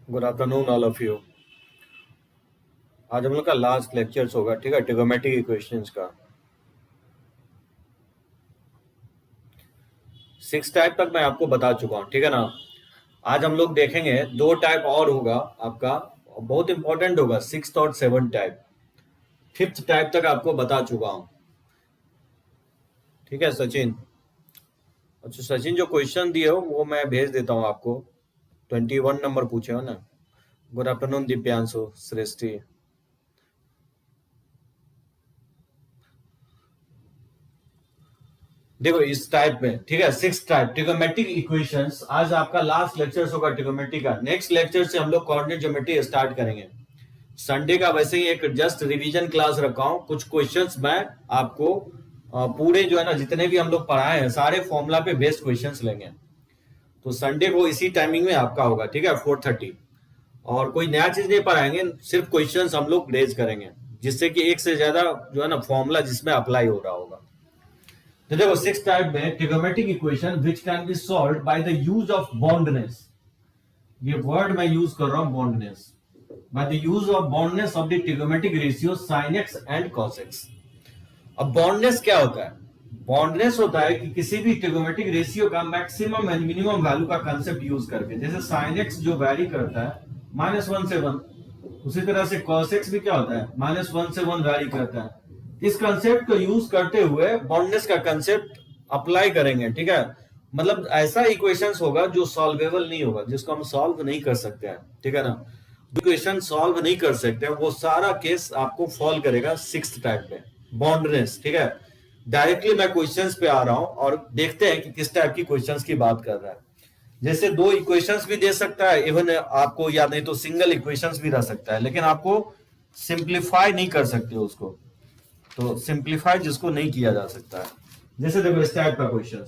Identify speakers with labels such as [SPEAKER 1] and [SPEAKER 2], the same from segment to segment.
[SPEAKER 1] Good afternoon all of you. आज हम लोग का लास्ट लेक्चर्स होगा, ठीक है, ट्रिगोमेट्रिक इक्वेशंस का। 6 टाइप तक मैं आपको बता चुका हूँ, ठीक है ना। आज हम लोग देखेंगे 2 टाइप और होगा आपका, बहुत इंपॉर्टेंट होगा, 6th और 7th टाइप। 5th टाइप तक आपको बता चुका हूँ, ठीक है सचिन। अच्छा सचिन, जो क्वेश्चन दिए हो वो मैं भेज देता हूँ आपको। 21 नंबर पूछे हो ना। Good afternoon Divyanshu Shreshthi. देखो इस टाइप में, ठीक है, 6 टाइप ट्रिगोमेट्रिक इक्वेशंस। आज आपका लास्ट लेक्चर होगा ट्रिगोमेट्री का। नेक्स्ट लेक्चर से हम लोग कोऑर्डिनेट ज्योमेट्री स्टार्ट करेंगे। संडे का वैसे ही एक जस्ट रिवीजन क्लास रखा हूं। कुछ क्वेश्चंस मैं आपको पूरे जो है ना, जितने भी हम लोग पढ़ाए हैं सारे फॉर्मूला पे बेस्ड क्वेश्चंस लेंगे। तो संडे को इसी टाइमिंग में आपका होगा, ठीक है, 4:30। और कोई नया चीज नहीं पढ़ाएंगे, सिर्फ क्वेश्चंस हम लोग रेज करेंगे, जिससे कि एक से ज्यादा जो है ना फॉर्मूला जिसमें अप्लाई हो रहा होगा। तो देखो 6 टाइप में trigonometric equation which can be solved by the use of boundedness. ये वर्ड मैं यूज कर रहा हूं, boundedness. By the use of boundedness of the trigonometric ratio sin x and cos x। अब बॉन्डनेस क्या होता है? बॉन्डनेस होता है कि किसी भी ट्रिगोमेट्रिक रेशियो का मैक्सिमम एंड मिनिमम वैल्यू का कंसेप्ट यूज करके। जैसे sin x जो वैरी करता है -1 से 1, उसी तरह से cos x भी क्या होता है, -1 से 1 वैरी करता है। इस कंसेप्ट को यूज करते हुए बॉन्डनेस का कंसेप्ट अप्लाई करेंगे, ठीक है। मतलब ऐसा इक्वेशंस होगा जो सॉल्वेबल नहीं होगा, जिसको हम सॉल्व नहीं कर सकते हैं, ठीक है ना। इक्वेशन सॉल्व नहीं कर सकते हैं, वो सारा केस आपको फॉल करेगा 6th टाइप में, बॉन्डनेस, ठीक है। डायरेक्टली मैं क्वेश्चंस पे आ रहा हूं और देखते हैं कि किस टाइप की क्वेश्चंस की बात कर रहा है। जैसे 2 इक्वेशंस भी दे सकता है, इवन आपको, या नहीं तो सिंगल इक्वेशंस भी रह सकता है, लेकिन आपको सिंप्लीफाई नहीं कर सकते उसको। तो सिंप्लीफाई जिसको नहीं किया जा सकता है, जैसे देखो इस टाइप का question,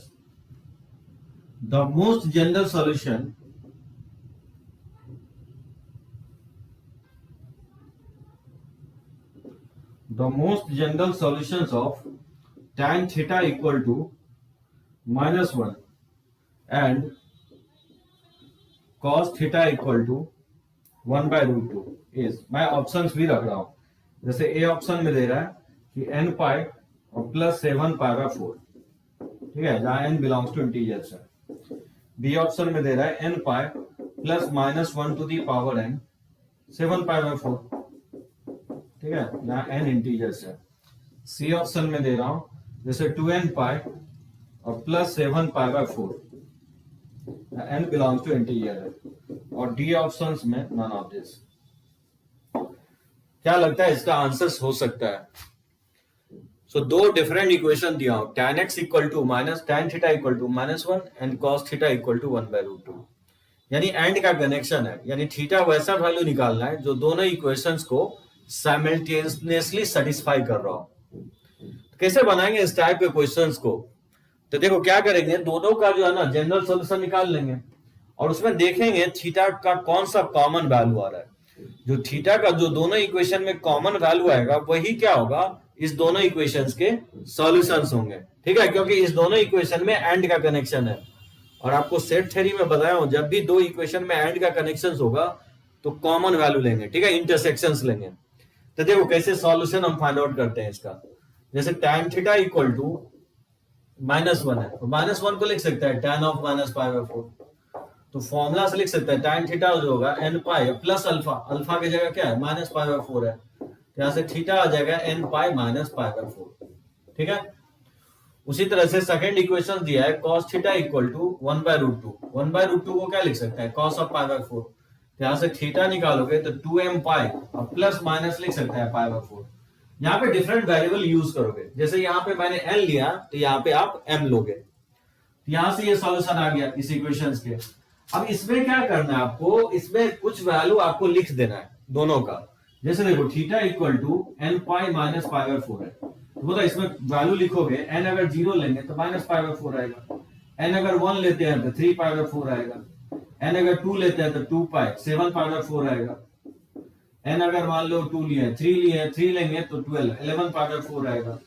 [SPEAKER 1] the most general solution of tan theta equal to -1 and cos theta equal to 1/√2 is। मैं ऑप्शंस भी रख रहा हूं। जैसे ए ऑप्शन में दे रहा है कि n पाई और +7 π/4, ठीक है, जहां n बिलोंग्स टू इंटीजर्स है। बी ऑप्शन में दे रहा है n pi +-1 to the power n 7 π/4, ठीक है, जहां n इंटीजर्स है। सी ऑप्शन में दे रहा हूं जैसे 2n पाई और +7 π/4, n बिलोंग्स टू इंटीजर है। और डी ऑप्शंस में नन ऑफ दिस। क्या लगता है इसका आंसर हो सकता है? सो 2 डिफरेंट इक्वेशन दिया हूं, tan x equal to tan theta equal to -1 and cos theta equal to 1/√2। यानी एंड का कनेक्शन है, यानी थीटा वैसा वैल्यू निकालना है जो दोनों इक्वेशंस को साइमल्टेनियसली सेटिस्फाई कर रहा हो। कैसे बनाएंगे इस टाइप के क्वेश्चंस को? तो देखो क्या करेंगे, दोनों का जो है ना जनरल सॉल्यूशन निकाल लेंगे और उसमें देखेंगे थीटा का कौन सा कॉमन वैल्यू आ रहा है। जो थीटा का जो दोनों इक्वेशन में कॉमन वैल्यू आएगा वही क्या होगा, इस दोनों इक्वेशंस के सॉल्यूशंस होंगे, ठीक है, क्योंकि इस दोनों इक्वेशन में एंड का कनेक्शन है। और आपको सेट थ्योरी में बताया हूं, जब भी 2 इक्वेशन में एंड का कनेक्शन होगा तो कॉमन वैल्यू लेंगे, ठीक है, इंटरसेक्शंस लेंगे। तो देखो कैसे सॉल्यूशन हम फाइंड आउट करते हैं इसका। जैसे tan थीटा इक्वल टू -1 है, तो -1 को लिख सकता है tan ऑफ -π/4। तो फॉर्मूला से लिख सकता है tan थीटा जो होगा n pi plus alpha, alpha की जगह क्या है -π/4 है, यहां से थीटा आ जाएगा n पाई -π/4, ठीक है। उसी तरह से सेकंड इक्वेशन दिया है cos थीटा इक्वल टू 1/√2। 1/√2 को क्या लिख सकता है, cos ऑफ π/4। यहां से थीटा निकालोगे तो 2m पाई और प्लस माइनस लिख सकता है π/4। यहाँ पे डिफरेंट वेरिएबल यूज करोगे, जैसे यहाँ पे मैंने n लिया तो यहाँ पे आप m लोगे। यहां से ये सॉल्यूशन आ गया इस इक्वेशंस के। अब इसमें क्या करना है आपको, इसमें कुछ वैल्यू आपको लिख देना है दोनों का। जैसे देखो थीटा इक्वल टू n पाई -π/4 है, तो इसमें वैल्यू लिखोगे, n अगर 0 लेंगे तो -π/4 आएगा, n अगर 1 लेते हैं तो 3π/4 आएगा, n अगर 2 लेते हैं तो 2 पाई 7π/4 आएगा, n अगर मान लो 2 लिए 3 लेंगे तो 11π/4 आएगा।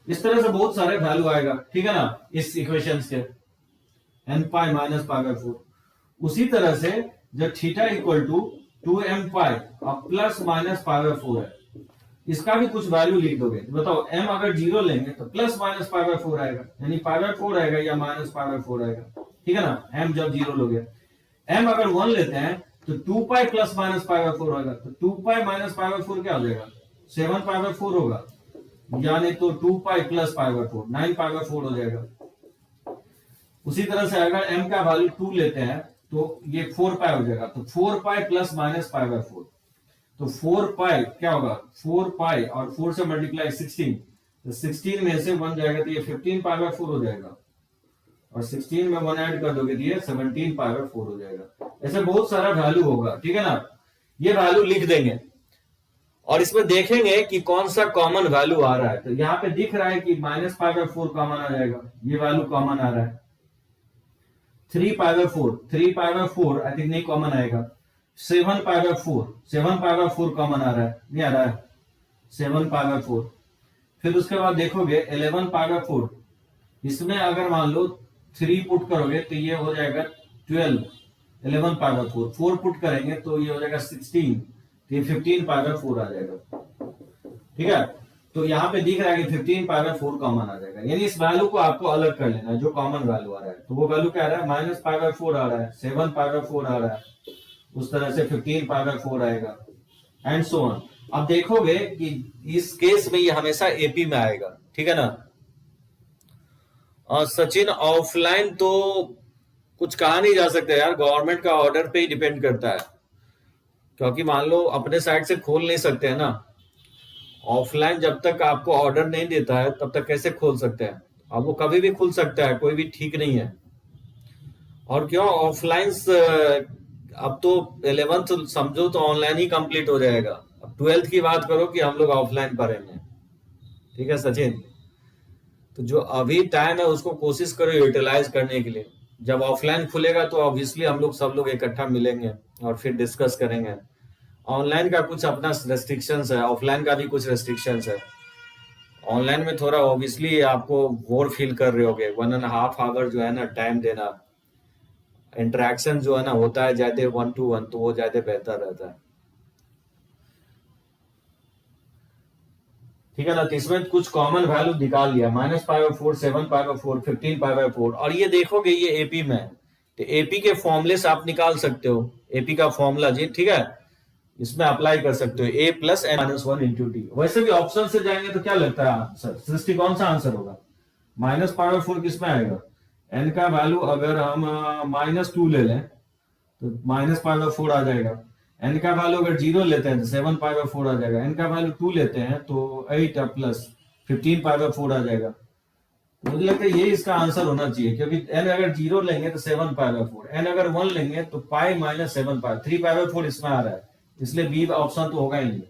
[SPEAKER 1] इस तरह से बहुत सारे वैल्यू आएगा, ठीक है ना, इस इक्वेशन के n पाई -π/4। उसी तरह से जब थीटा इक्वल टू 2m पाई और प्लस माइनस पाई बाय 4 है, इसका भी कुछ वैल्यू लिख दोगे। बताओ m अगर 0 लेंगे तो प्लस माइनस पाई बाय 4 आएगा, यानी पाई बाय 4 आएगा या माइनस पाई बाय 4 आएगा, ठीक है ना। m जब 0 लोगे, m अगर 1 लेते हैं तो 2 पाई प्लस माइनस पाई बाय 4 होगा, तो 2 पाई माइनस पाई बाय 4 क्या हो जाएगा, 7 पाई बाय 4 होगा, यानी तो 2 पाई plus pi by 4 9 pi by 4 हो जाएगा। उसी तरह से अगर m का वैल्यू 2 लेते हैं तो ये 4 पाई हो जाएगा, तो 4 पाई प्लस माइनस पाई बाय 4, तो 4 पाई क्या होगा, 4 पाई और 4 से मल्टीप्लाई 16, तो 16 में से 1 जाएगा तो ये 15 पाई बाय 4 हो जाएगा, और 16 में 1 ऐड कर दोगे तो ये 17 पाई बाय 4 हो जाएगा। ऐसे बहुत सारा वैल्यू होगा, ठीक है ना। ये वैल्यू लिख देंगे और इसमें देखेंगे कि कौन सा कॉमन वैल्यू आ रहा है। तो यहाँ पे दिख रहा है कि माइनस पाई बाय 4 कॉमन आ जाएगा, ये वैल्यू कॉमन आ रहा है। 3 पाई बाय 4 आई थिंक नहीं कॉमन आएगा। 7 पाई बाय 4 कॉमन आ रहा है, नहीं आ रहा है 7 पाई बाय 4। फिर उसके बाद देखोगे 11 पाई बाय 4, इसमें अगर मान लो 3 पुट करोगे तो ये हो जाएगा 12, 11 पाई बाय 4, 4 पुट करेंगे तो ये हो जाएगा 16, तो ये 15 पाई बाय 4 आ जाएगा, ठीक है। तो यहाँ पे दिख रहा है कि 15 पाई बाय 4 कॉमन आ जाएगा, यानी इस वैल्यू को आपको अलग कर लेना है जो कॉमन वैल्यू आ रहा है। तो वो वैल्यू क्या आ रहा है, माइनस पाई बाय 4 आ रहा है, 7 पाई बाय 4 आ रहा है, उस तरह से 15 पाई बाय 4 आएगा, एंड सो ऑन। अब देखोगे कि इस केस में ये हमेशा एपी में आएगा, ठीक है ना। सचिन, ऑफलाइन तो कुछ कहा नहीं जा सकता यार, गवर्नमेंट का ऑर्डर पे ही डिपेंड करता है, क्योंकि मान लो अपने साइड से खोल नहीं सकते हैं ना। ऑफलाइन जब तक आपको ऑर्डर नहीं देता है तब तक कैसे खोल सकते हैं, अब वो कभी भी खुल सकता है, कोई भी ठीक नहीं है। और क्यों ऑफलाइन, अब तो 11th समझो तो ऑनलाइन ही कंप्लीट हो जाएगा, अब 12th की बात करो कि हम लोग ऑफलाइन पढ़ेंगे, ठीक है सचिन। तो जो अभी टाइम है उसको कोशिश करो यूटिलाइज करने के लिए। जब ऑफलाइन खुलेगा तो ऑब्वियसली हम लोग सब लोग इकट्ठा मिलेंगे और फिर डिस्कस करेंगे। ऑनलाइन का कुछ अपना रेस्ट्रिक्शंस है, ऑफलाइन का भी कुछ रेस्ट्रिक्शंस है। ऑनलाइन में थोड़ा ऑब्वियसली आपको बोर फील कर रहे होगे, 1.5 आवर जो है ना टाइम देना, इंटरेक्शन जो है ना होता है ज्यादा 1 to 1, तो वो ज्यादा बेहतर रहता है, ठीक है ना। तो इसमें कुछ कॉमन वैल्यू निकाल लिया, minus pi by 4, 7 pi by 4, 15 pi by 4, और ये देखोगे ये एपी में है, तो एपी के फॉर्मूले से आप निकाल सकते हो, एपी का फॉर्मूला जी, ठीक है, इसमें अप्लाई कर सकते हो, a plus N minus 1 into T. वैसे भी ऑप्शन से जाएंगे तो क्या लगता है आंसर, सृष्टि कौन सा आंसर होगा, माइनस पाई बाय 4 किसमें आएगा, एन का वैल्यू अगर हम -2 ले लें तो माइनस पाई बाय 4 आ जाएगा। एन का वैल्यू अगर 0 लेते हैं तो 7 पाई बाय 4 आ जाएगा। एन का वैल्यू 2 लेते हैं तो 8 प्लस 15 पाई बाय 4 आ जाएगा। मुझे लगता है ये इसका आंसर होना चाहिए, क्योंकि एन अगर 0 लेंगे तो 7 पाई बाय 4, एन अगर 1 लेंगे तो pi minus 7 pi, 3 pi by 4 इसमें आ रहा है, इसलिए बी ऑप्शन तो होगा ही नहीं।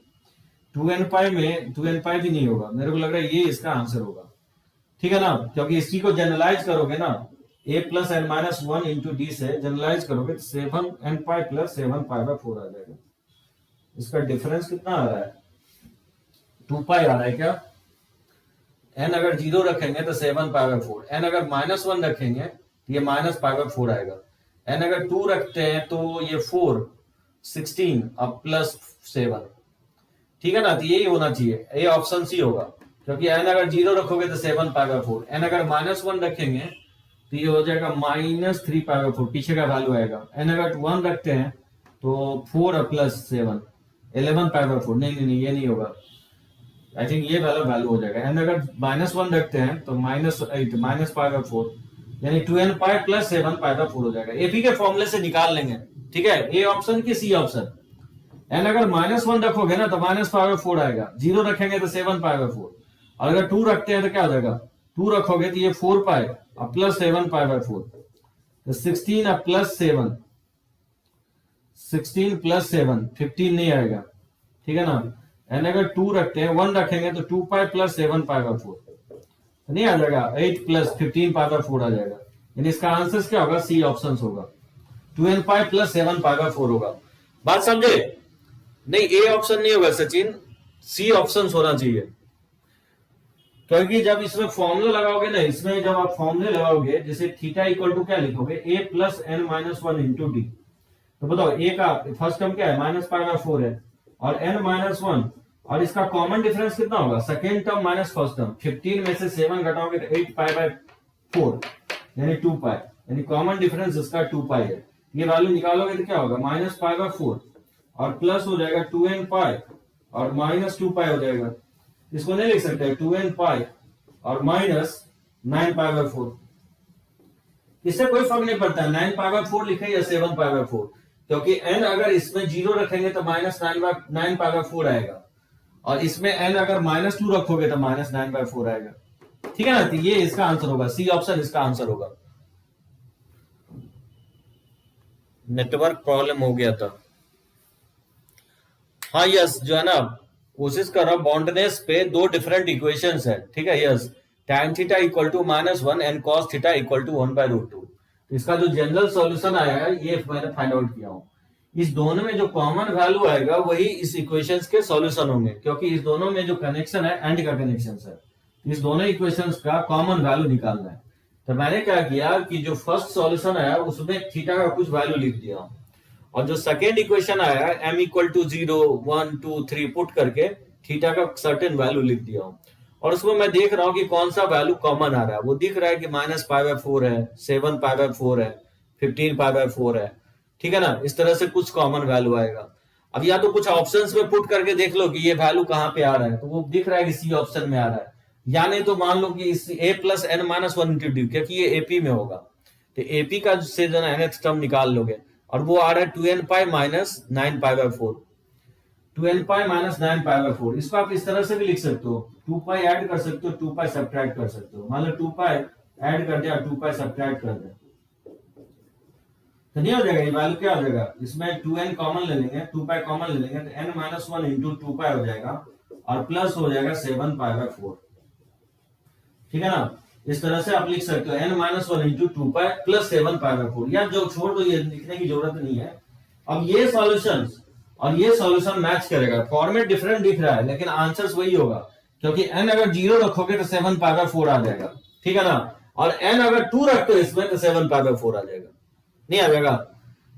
[SPEAKER 1] 2n पाई में 2n पाई भी नहीं होगा, मेरे को लग रहा है ये इसका आंसर होगा, ठीक है ना। क्योंकि इसी को जनरलाइज करोगे ना, a plus N minus 1 into D से जनरलाइज करोगे तो 7n pi plus 7 pi by 4 आ जाएगा। इसका डिफरेंस कितना आ रहा है, 2 पाई आ रहा है क्या। n अगर 0 रखेंगे तो 7 पाई बाय 4, n अगर -1 रखेंगे तो ये माइनस पाई बाय 4 आएगा, n अगर 2 रखते हैं तो ये 4, 16 अब प्लस 7, ठीक है ना। तो यही होना चाहिए, ये ऑप्शन सी होगा, क्योंकि n अगर 0 रखोगे तो 7 पाई बाय 4, n अगर -1 रखेंगे तो ये हो जाएगा -3 पाई बाय 4, पीछे का वैल्यू आएगा। n अगर 1 रखते हैं तो 4 प्लस 7, 11 पाई बाय 4, नहीं ये नहीं होगा, आई थिंक ये वाला वैल्यू हो जाएगा। n अगर -1 रखते हैं तो -8 माइनस पाई बाय 4, यानी 2n pi plus 7 pi by 4 हो जाएगा। एपी के फॉर्मूले से निकाल लेंगे, ठीक है, ए ऑप्शन की सी ऑप्शन। n अगर -1 रखोगे ना तो माइनस पाई बाय 4 आएगा, 0 रखेंगे तो 7 पाई बाय 4, और अगर 2 रखते हैं तो क्या हो जाएगा, 2 रखोगे तो ये 4 पाई और प्लस 7 पाई बाय 4, तो 16 और प्लस 7, 16 प्लस 7 15 नहीं आएगा, ठीक है ना। n अगर 2 रखते हैं, 1 रखेंगे तो 2 पाई प्लस 7 पाई बाय 4, तो नहीं आ जाएगा, 8 प्लस 15 पाई बाय 4 आ जाएगा। यानी इसका आंसर क्या होगा, सी ऑप्शन होगा, 2n pi plus 7 pi by 4 होगा। बात समझे, नहीं ए ऑप्शन नहीं होगा सचिन, सी ऑप्शन होना चाहिए, क्योंकि जब इसमें फॉर्मूला लगाओगे ना, इसमें जब आप फॉर्मूले लगाओगे, जैसे थीटा इक्वल टू क्या लिखोगे, a plus N minus 1 into D, तो बताओ ए का फर्स्ट टर्म क्या है, -π/4 है, और n-1, और इसका कॉमन डिफरेंस कितना होगा, second term minus first term. 15 में से 7 घटाओगे तो 8π/4 यानी 2π, यानी कॉमन डिफरेंस इसका 2π है। ये वैल्यू निकालोगे तो क्या होगा, -π/4 और प्लस हो जाएगा 2nπ और -2π हो जाएगा। इसको नहीं लिख सकते 2nπ और -9π/4। इससे कोई फर्क नहीं पड़ता 9π/4 लिखे या 7π/4, क्योंकि n अगर इसमें 0 रखेंगे तो -9π/4 आएगा, और इसमें n अगर -2 रखोगे तो -9/4 आएगा। ठीक है ना, तो ये इसका आंसर होगा, सी ऑप्शन इसका आंसर होगा। नेटवर्क प्रॉब्लम हो गया था। हाँ यस, जो है ना, कोशिश कर रहा बॉन्डनेस पे दो डिफरेंट इक्वेशंस है, ठीक है। Yes, tan theta equal to -1 and cos theta equal to 1/√2। इसका जो जनरल सॉल्यूशन आया है ये मैंने फाइंड आउट किया हूं। इस दोनों में जो कॉमन वैल्यू आएगा वही इस इक्वेशंस के सॉल्यूशन होंगे, क्योंकि इस दोनों में जो कनेक्शन है एंड का कनेक्शन है। इस दोनों इक्वेशंस का कॉमन वैल्यू निकालना है। तो मैंने क्या किया कि जो फर्स्ट सॉल्यूशन आया उसमें थीटा का कुछ वैल्यू लिख दिया, और जो सेकेंड इक्वेशन आया m इक्वल टू 0, 1, 2, 3 पुट करके थीटा का सर्टेन वैल्यू लिख दिया हूं। और उसमें मैं देख रहा हूं कि कौन सा वैल्यू कॉमन आ रहा है। वो दिख रहा है कि -π/4 है, 7π/4 है, 15π/4 है। ठीक है ना, इस तरह से कुछ कॉमन वैल्यू आएगा। अब या तो कुछ ऑप्शंस में पुट करके देख लो कि ये वैल्यू कहां पे आ रहा है, तो वो दिख रहा है कि सी ऑप्शन में आ रहा है, या नहीं तो मान लो कि इस a + n-1 × क्योंकि ये एपी में होगा, तो एपी का से जो है nth टर्म निकाल लोगे, और वो आ रहा है 2nπ - 9π/4। 2nπ - 9π/4 इसको आप इस तरह से भी लिख सकते हो, 2π ऐड कर सकते हो, 2π सब्ट्रैक्ट कर सकते हो। मान लो 2π ऐड कर दिया, 2π सब्ट्रैक्ट कर दिया, तो नहीं हो जाएगा। ये वैल्यू क्या हो जाएगा, इसमें 2n कॉमन ले लेंगे, 2π कॉमन ले लेंगे, तो n-1 × 2π हो जाएगा, और प्लस हो जाएगा 7π/4। ठीक है ना, इस तरह से आप लिख सकते हो n-1 × 2π + 7π/4, या जो छोड़ दो, ये लिखने की जरूरत नहीं है। अब ये सॉल्यूशन और ये सॉल्यूशन मैच करेगा, फॉर्मेट डिफरेंट दिख रहा है लेकिन आंसर्स वही होगा, क्योंकि n अगर 0 रखोगे तो 7π/4 आ जाएगा। ठीक है ना, और n अगर 2 रखते हो इसमें तो 7π/4 आ जाएगा, नहीं आ जाएगा।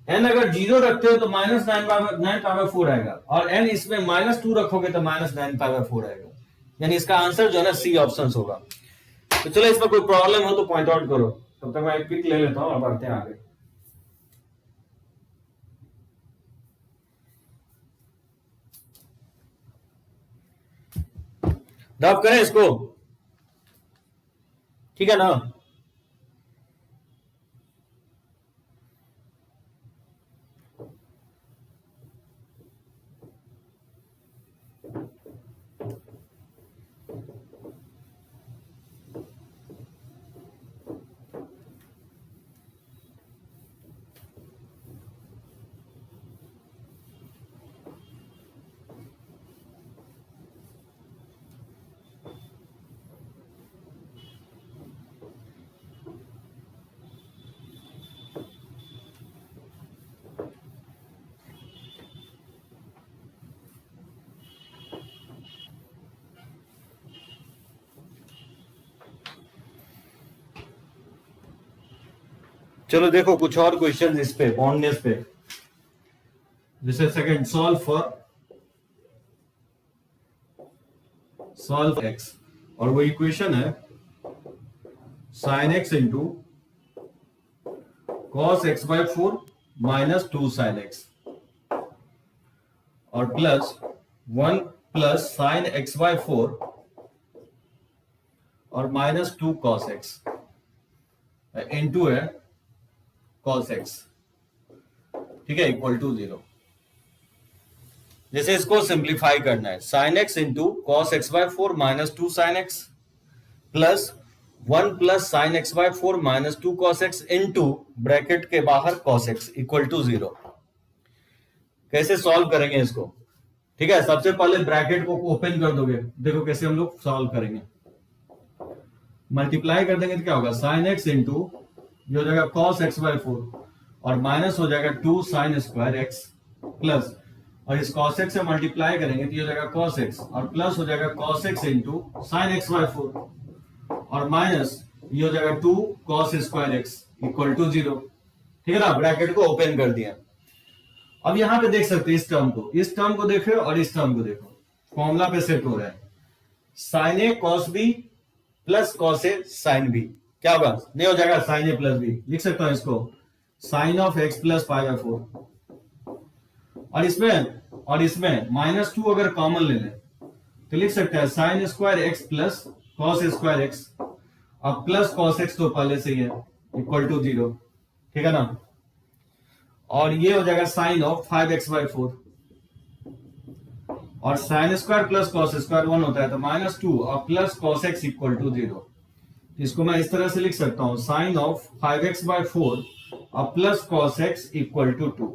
[SPEAKER 1] n अगर 0 रखते हो तो -9π/4 आएगा, और n इसमें -2 रखोगे तो -9π/4 आएगा, यानी इसका आंसर जो है ना सी ऑप्शन होगा। तो चलो, इसमें कोई प्रॉब्लम हो तो पॉइंट आउट करो, तब तक मैं एक पिक ले लेता हूं और बढ़ते हैं आगे। डब करें इसको, ठीक है ना। चलो देखो कुछ और क्वेश्चन इस पे, बॉन्डनेस पे। जैसे सेकंड, सॉल्व x, और वो इक्वेशन है sin x × cos x/4 - 2 sin x, और प्लस 1 + sin x/4 और -2 cos x इंटू है cos x, ठीक है, इक्वल टू 0। जैसे इसको सिंप्लीफाई करना है, sin x × cos x/4 - 2 sin x plus 1 + sin x/4 - 2 cos x into bracket के बाहर cos x इक्वल टू 0। कैसे सॉल्व करेंगे इसको, ठीक है। सबसे पहले ब्रैकेट को ओपन कर दोगे, देखो कैसे हम लोग सॉल्व करेंगे। मल्टीप्लाई कर देंगे तो क्या होगा, sin x × ये हो जाएगा cos x/4 और माइनस हो जाएगा 2 sin स्क्वायर x प्लस, और इस cos x से मल्टीप्लाई करेंगे तो ये हो जाएगा cos x, और प्लस हो जाएगा cos x × sin x/4 और माइनस ये हो जाएगा 2 cos square x equal to 0। ठीक है ना, ब्रैकेट को ओपन कर दिया। अब यहां पे देख सकते हैं इस टर्म को देखो और इस टर्म को देखो, फॉर्मूला पे सेट हो रहा है sign A cos B plus cos A sine B, क्या होगा, नहीं हो जाएगा साइन ए प्लस बी, लिख सकता हूं इसको साइन ऑफ एक्स प्लस 5/4, और इसमें -2 अगर कॉमन ले लें तो लिख सकते हैं sine square x plus cos square x, अब प्लस कॉस एक्स तो पहले से ही है इक्वल टू 0, ठीक है ना, और ये हो जाएगा साइन ऑफ 5x/4, और sine square plus cos square 1 होता है तो -2 और plus cos x equal to 0, इसको मैं इस तरह से लिख सकता हूं साइन ऑफ 5x/4 और plus cos x equal to 2।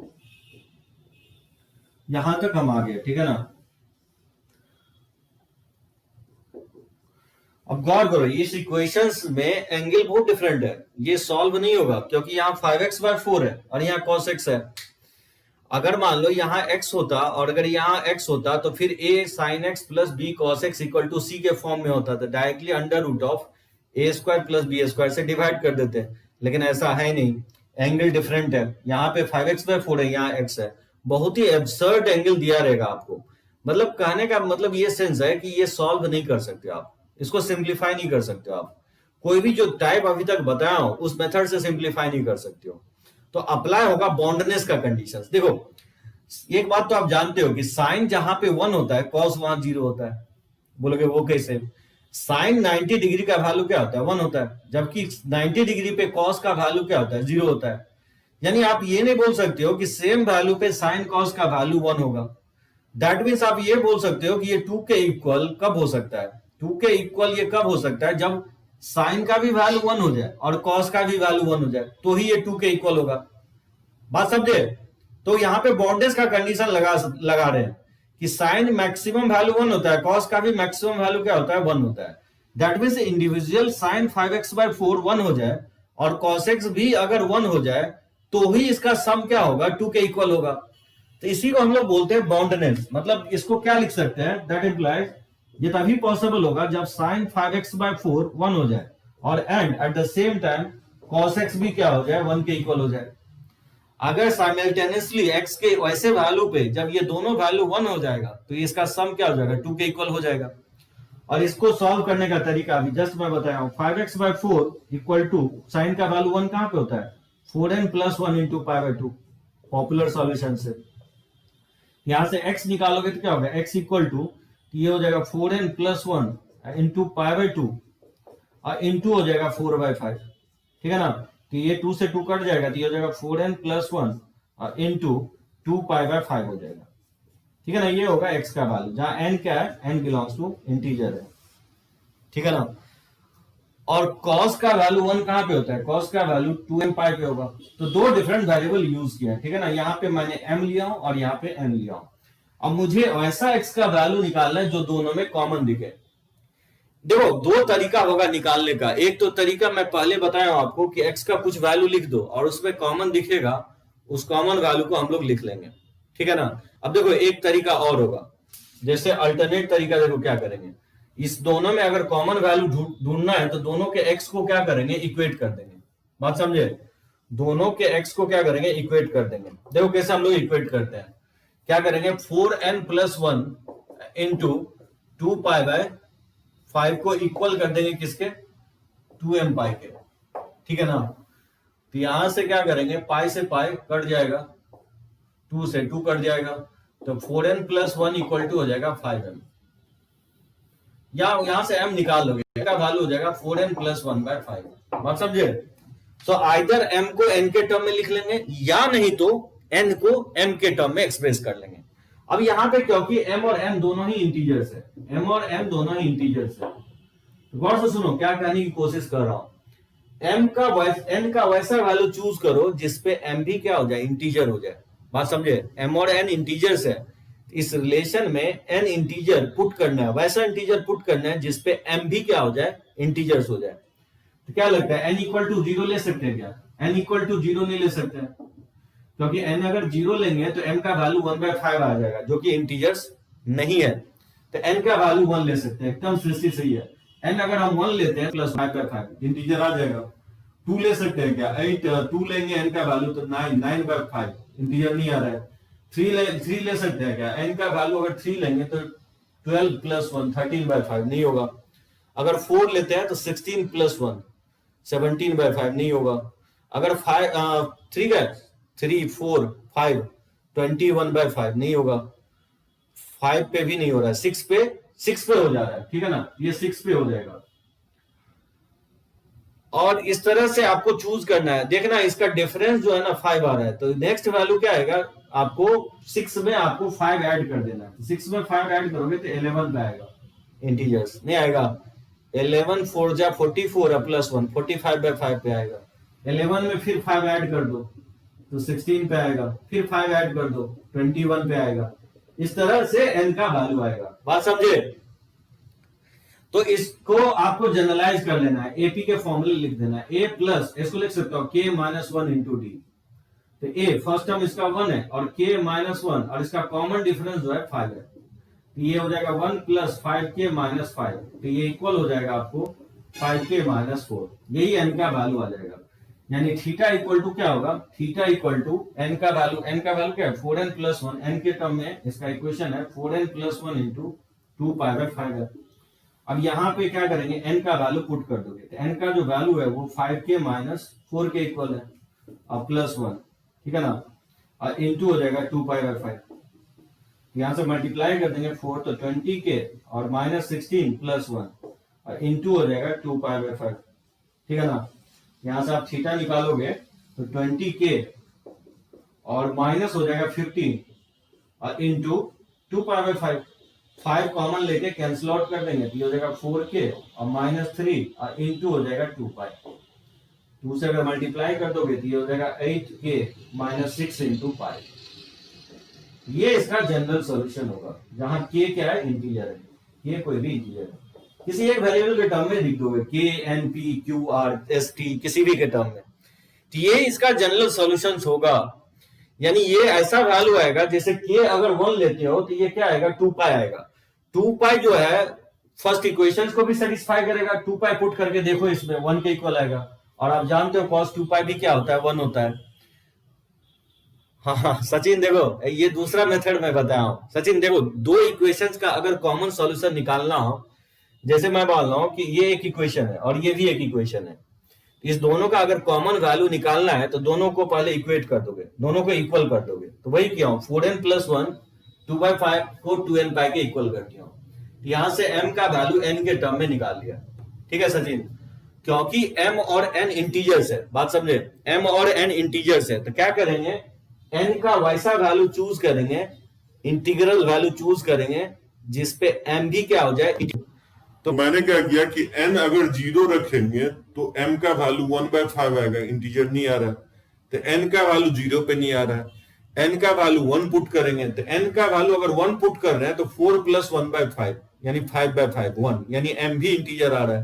[SPEAKER 1] यहां तक हम आ गए, ठीक है ना। अब गौर करो इस इक्वेशंस में एंगल बहुत डिफरेंट है, ये सॉल्व नहीं होगा क्योंकि यहाँ 5x/4 है और यहाँ cos x है। अगर मान लो यहाँ x होता और अगर यहाँ x होता तो फिर a sin x plus b cos x equal to c के फॉर्म में होता था, directly under root of a² plus b² से डिवाइड कर देते, लेकिन ऐसा है नहीं, एंगल डिफरेंट है, यहाँ पे 5x/4 है, यहाँ x है, बहुत ही एब्सर्ड एंगल दिया रहेगा आपको। मतलब कहने का मतलब ये सेंस है कि ये सॉल्व नहीं कर सकते आप, इसको सिंप्लीफाई नहीं कर सकते हो आप, कोई भी जो टाइप अभी तक बताया हो उस मेथड से सिंप्लीफाई नहीं कर सकते हो, तो अप्लाई होगा बॉन्डनेस का कंडीशंस। देखो एक बात तो आप जानते हो कि साइन जहां पे 1 होता है कॉस वहां 0 होता है, बोलोगे वो कैसे, साइन 90 डिग्री का वैल्यू क्या होता है 1 होता है, जबकि 90 डिग्री पे कॉस का वैल्यू क्या होता है 0 होता है, यानी आप ये नहीं बोल सकते हो कि सेम वैल्यू पे साइन कॉस का वैल्यू 1 होगा, दैट मीन्स आप ये बोल सकते हो कि ये 2 के इक्वल कब हो सकता है, 2 के इक्वल ये कब हो सकता है जब साइन का भी वैल्यू 1 हो जाए और कॉस का भी वैल्यू 1 हो जाए, तो ही ये 2 के इक्वल होगा, बात समझे। तो यहाँ पे बॉन्डेज का कंडीशन लगा रहे हैं कि साइन मैक्सिमम वैल्यू 1 होता है, कॉस का भी मैक्सिमम वैल्यू क्या होता है 1 होता है, that means individual sign 5x/4 1 हो जाए और cos x भी अगर 1 हो जाए तो ही इसका सम क्या होगा 2 के इक्वल होगा, तो इसी को हम लोग बोलते हैं बॉन्डनेस। मतलब इसको क्या लिख सकते हैं, दैट इंप्लाइज ये तभी पॉसिबल होगा जब साइन 5x/4 1 हो जाए और and eight the same time cos x भी क्या हो जाए 1 के इक्वल हो जाए। अगर साइमल्टेनियसली x के वैसे वैल्यू पे जब ये दोनों वैल्यू 1 हो जाएगा तो इसका सम क्या हो जाएगा 2 के इक्वल हो जाएगा। और इसको सॉल्व करने का तरीका अभी जस्ट मैं बताया हूं, 5x/4 इक्वल टू साइन का वैल्यू 1 कहां पे होता है 4n + 1 × π/2, पॉपुलर सॉल्यूशन से यहां से x निकालोगे तो क्या होगा x इक्वल टू ये हो जाएगा 4n + 1 × π/2 और इंटू हो जाएगा 4/5, ठीक है ना, तो ये 2 से 2 कट जाएगा तो ये हो जाएगा 4n + 1 और इंटू 2π/5 हो जाएगा, ठीक है ना, ये होगा x का वैल्यू जहां n क्या है n बिलोंग्स टू इंटीजर है, ठीक है ना। और cos का वैल्यू 1 कहां पे होता है, cos का वैल्यू 2m π पे होगा, तो दो डिफरेंट वेरिएबल यूज किया है, ठीक है ना, यहाँ पे मैंने m लिया हूं और यहाँ पे n लिया हूं। अब मुझे ऐसा x का वैल्यू निकालना है जो दोनों में कॉमन दिखे। देखो दो तरीका होगा निकालने का, एक तो तरीका मैं पहले बताया आपको कि x का कुछ वैल्यू लिख दो और उसमें कॉमन दिखेगा, उस कॉमन वैल्यू को हम लोग लिख लेंगे, ठीक है ना। अब देखो एक तरीका और होगा, जैसे अल्टरनेट तरीका, देखो क्या करेंगे, इस दोनों में अगर कॉमन वैल्यू ढूंढना है तो दोनों के x को क्या करेंगे इक्वेट कर देंगे, बात समझे, दोनों के x को क्या करेंगे इक्वेट कर देंगे। देखो कैसे हम लोग इक्वेट करते हैं, क्या करेंगे 4n + 1 × 2π/5 को इक्वल कर देंगे किसके 2m π के, ठीक है ना। तो यहां से क्या करेंगे पाई से पाई कट जाएगा, 2 से 2 कट जाएगा, तो 4n + 1 इक्वल टू हो जाएगा 5m, या यहां से m निकाल लोगे का वैल्यू हो जाएगा 4n + 1/5, बात समझे। तो आइदर m को n के टर्म में लिख लेंगे या नहीं तो n को m के टर्म में एक्सप्रेस कर लेंगे। अब यहां पे क्योंकि m और n दोनों ही इंटीजर्स है, m और n दोनों ही इंटीजर्स है, गौर से सुनो क्या कहने की कोशिश कर रहा हूं, n का वैसा वैल्यू चूज करो जिसपे m भी क्या हो जाए इंटीजर हो जाए, बात समझे, m और n इंटीजर्स है, इस रिलेशन में n इंटीजर पुट करना है, वैसा इंटीजर पुट करना है जिसपे m भी क्या हो जाए इंटीजर्स हो जाए। तो क्या लगता है n = 0 ले सकते हैं क्या, n = 0 नहीं ले सकते हैं, क्योंकि n अगर 0 लेंगे तो m का वैल्यू 1/5 आ जाएगा जो कि इंटीजर्स नहीं है, तो n का वैल्यू 1 ले सकते हैं, एकदम सृष्टि सही है। n अगर हम 1 लेते हैं प्लस 5/5 इंटीजर आ जाएगा। 2 ले सकते हैं क्या, 8 2 लेंगे n का वैल्यू तो 9 9/5 इंटीजर नहीं आ रहा है। थ्री ले सकते हैं क्या? n का वैल्यू अगर 3 लेंगे तो 12 प्लस 1 13/5 नहीं होगा। अगर 4 लेते हैं तो 16 प्लस 1 17/5 नहीं होगा। अगर 3 का 3 4 5 21/5 नहीं होगा। 5 पे भी नहीं हो रहा है, 6 पे हो जा रहा है, ठीक है ना, ये 6 पे हो जाएगा। और इस तरह से आपको चूज करना है। देखना इसका डिफरेंस जो है ना 5 आ रहा है, तो नेक्स्ट वैल्यू क्या आएगा, आपको 6 में आपको 5 ऐड कर देना है। 6 में 5 ऐड करोगे तो 11 पे आएगा, इंटीजर्स नहीं आएगा। 11 4 जा 44 प्लस 1 45/5 पे आएगा। 11 में फिर 5 ऐड कर दो तो 16 पे आएगा, फिर 5 ऐड कर दो 21 पे आएगा। इस तरह से n का वैल्यू आएगा। बात समझे? तो इसको आपको जनरलाइज कर लेना है, एपी के फॉर्मूले लिख देना है। ए प्लस, इसको लिख सकता हूं k माइनस 1 इंटू डी। तो ए फर्स्ट टर्म इसका 1 है और k माइनस 1 और इसका कॉमन डिफरेंस जो है 5 है, तो ये हो जाएगा 1 प्लस 5k माइनस 5, तो ये इक्वल हो जाएगा आपको 5k माइनस 4। यही n का वैल्यू आ जाएगा। यानी थीटा इक्वल टू क्या होगा, थीटा इक्वल टू n का वैल्यू क्या है 4n प्लस 1। n के टर्म में इसका इक्वेशन है 4n प्लस 1 इंटू 2π/5 है। अब यहाँ पे क्या करेंगे, n का वैल्यू पुट कर दोगे तो n का जो वैल्यू है वो 5k माइनस 4 के इक्वल है और प्लस 1, ठीक है ना, और इंटू हो जाएगा 2π/5। यहां से मल्टीप्लाई कर देंगे 4 तो 20k और माइनस 16 प्लस 1 और इंटू हो जाएगा 2π/5, ठीक है ना। यहां से आप थीटा निकालोगे तो 20k और माइनस हो जाएगा 15 और इंटू 2π/5। 5 कॉमन लेके कैंसिल आउट कर देंगे तो ये हो जाएगा 4k और माइनस 3 और इंटू हो जाएगा 2π। 2 से अगर मल्टीप्लाई कर दोगे तो ये हो जाएगा 8k माइनस 6 इंटू पाई। ये इसका जनरल सॉल्यूशन होगा, जहां k क्या है, इंटीजर है, ये कोई भी इंटीजर है। किसी एक वेरिएबल के टर्म में लिख दोगे k n p q r s t किसी भी के टर्म में, तो ये इसका जनरल सॉल्यूशन होगा। यानी ये ऐसा वैल्यू आएगा, जैसे k अगर 1 लेते हो तो ये क्या आएगा 2π आएगा। 2π जो है फर्स्ट इक्वेशन को भी सेटिस्फाई करेगा। 2π पुट करके देखो, इसमें 1 के इक्वल आएगा। और आप जानते हो cos 2π भी क्या होता है, 1 होता है। हाँ सचिन देखो, ये दूसरा मेथड मैं बताया हूं। सचिन देखो, दो इक्वेशंस का अगर कॉमन सॉल्यूशन निकालना हो, जैसे मैं बोल रहा हूं कि ये एक इक्वेशन है और ये भी एक इक्वेशन है, इस दोनों का अगर कॉमन वैल्यू निकालना है तो दोनों को पहले इक्वेट कर दोगे, दोनों को इक्वल कर दोगे। तो वही किया हूं, 4n प्लस 1 2/5 को 2n पाई के इक्वल कर दिया हूं। यहां से m का वैल्यू n के टर्म में निकाल लिया, ठीक है सचिन, क्योंकि m और n इंटीजर्स है। बात समझे, m और n इंटीजर्स है, तो क्या करेंगे, n का वैसा वैल्यू चूज करेंगे, इंटीग्रल वैल्यू चूज करेंगे जिसपे m भी क्या हो जाए।
[SPEAKER 2] तो मैंने क्या किया कि n अगर 0 रखेंगे तो m का वैल्यू 1/5 आएगा, इंटीजर नहीं आ रहा, तो n का वैल्यू 0 पे नहीं आ रहा है। n का वैल्यू 1 पुट करेंगे तो n का वैल्यू अगर 1 पुट कर रहे हैं तो 4 प्लस 1/5 यानी 5/5 1, यानी m भी इंटीजर आ रहा है,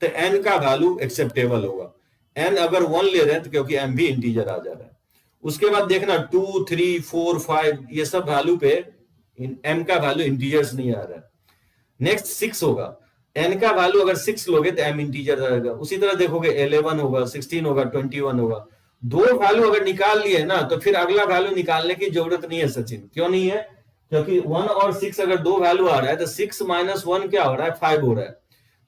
[SPEAKER 2] तो n का वैल्यू एक्सेप्टेबल होगा। n अगर 1 ले रहे हैं तो क्योंकि m भी इंटीजर आ जा रहा है। उसके बाद देखना 2 3 4 5 ये सब वैल्यू पे m का वैल्यू इंटीजर्स नहीं आ रहा है। नेक्स्ट 6 होगा, n का वैल्यू अगर 6 लोगे तो m इंटीजर रहेगा। उसी तरह देखोगे 11 होगा, 16 होगा, 21 होगा। दो वैल्यू अगर निकाल लिए ना तो फिर अगला वैल्यू निकालने की जरूरत नहीं है सचिन। क्यों नहीं है, क्योंकि 1 और 6 अगर दो वैल्यू आ रहा है तो 6 माइनस 1 क्या हो रहा है, 5 हो रहा है,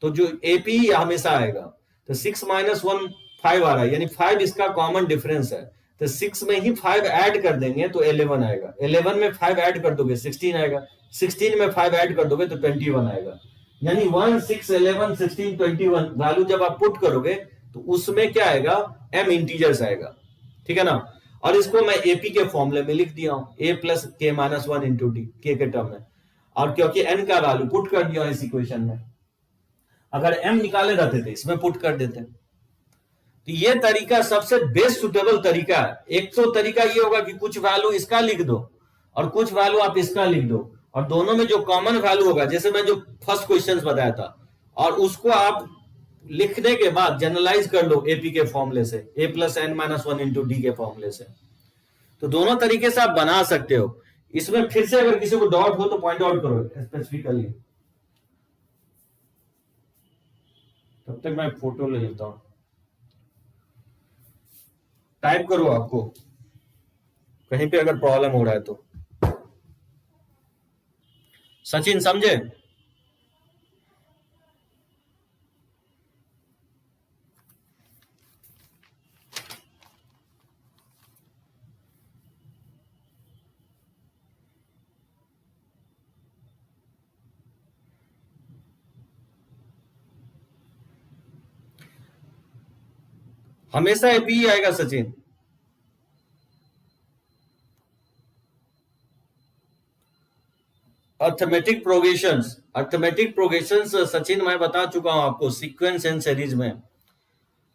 [SPEAKER 2] तो जो एपी हमेशा आएगा। तो 6 माइनस 1 5 आ रहा है, यानी 5 इसका कॉमन डिफरेंस है, तो 6 में ही 5 ऐड कर देंगे तो 11 आएगा। 11 में 5 ऐड कर दोगे 16 आएगा, 16 में 5 ऐड कर दोगे तो 21 आएगा। यानी 1 6 11 16 21 वैल्यू जब आप पुट करोगे तो उसमें क्या आएगा, m इंटीजर्स आएगा, ठीक है ना। और इसको मैं एपी के फॉर्मूले में लिख दिया हूं, a प्लस के माइनस 1 इंटू डी, के टर्म में। और क्योंकि n का वैल्यू पुट कर दिया इस इक्वेशन में, अगर m निकाले रहते थे इसमें पुट कर देते। तो ये तरीका सबसे बेस्ट सुटेबल तरीका है। एक तो तरीका ये होगा कि कुछ वैल्यू इसका लिख दो और कुछ वैल्यू आप इसका लिख दो, और दोनों में जो कॉमन वैल्यू होगा, जैसे मैं जो फर्स्ट क्वेश्चन बताया था, और उसको आप लिखने के बाद जनरलाइज कर लो एपी के फॉर्मूले से, a plus n minus 1 into D के फॉर्मूले से। तो दोनों तरीके से आप बना सकते हो। इसमें फिर से अगर किसी को डाउट हो तो पॉइंट आउट करो स्पेसिफिकली। तब तक मैं फोटो ले लेता हूं, टाइप करो आपको कहीं पे अगर प्रॉब्लम हो रहा है तो।
[SPEAKER 1] सचिन समझे? हमेशा एपी ही आएगा सचिन। अर्थमेटिक प्रोग्रेशंस सचिन मैं बता चुका हूं आपको सीक्वेंस एंड सीरीज में।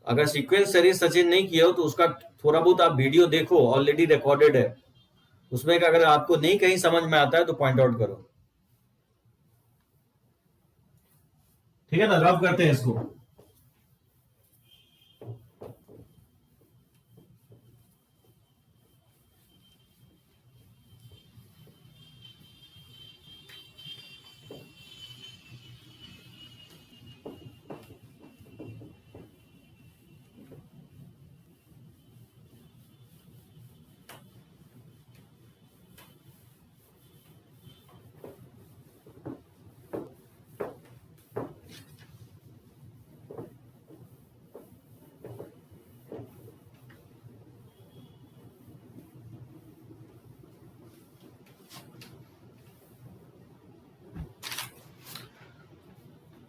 [SPEAKER 1] अगर सीक्वेंस सीरीज सचिन नहीं किया हो तो उसका थोड़ा बहुत आप वीडियो देखो, ऑलरेडी रिकॉर्डेड है उसमें। अगर आपको नहीं कहीं समझ में आता है तो पॉइंट आउट करो, ठीक है ना। रब करते हैं इसको।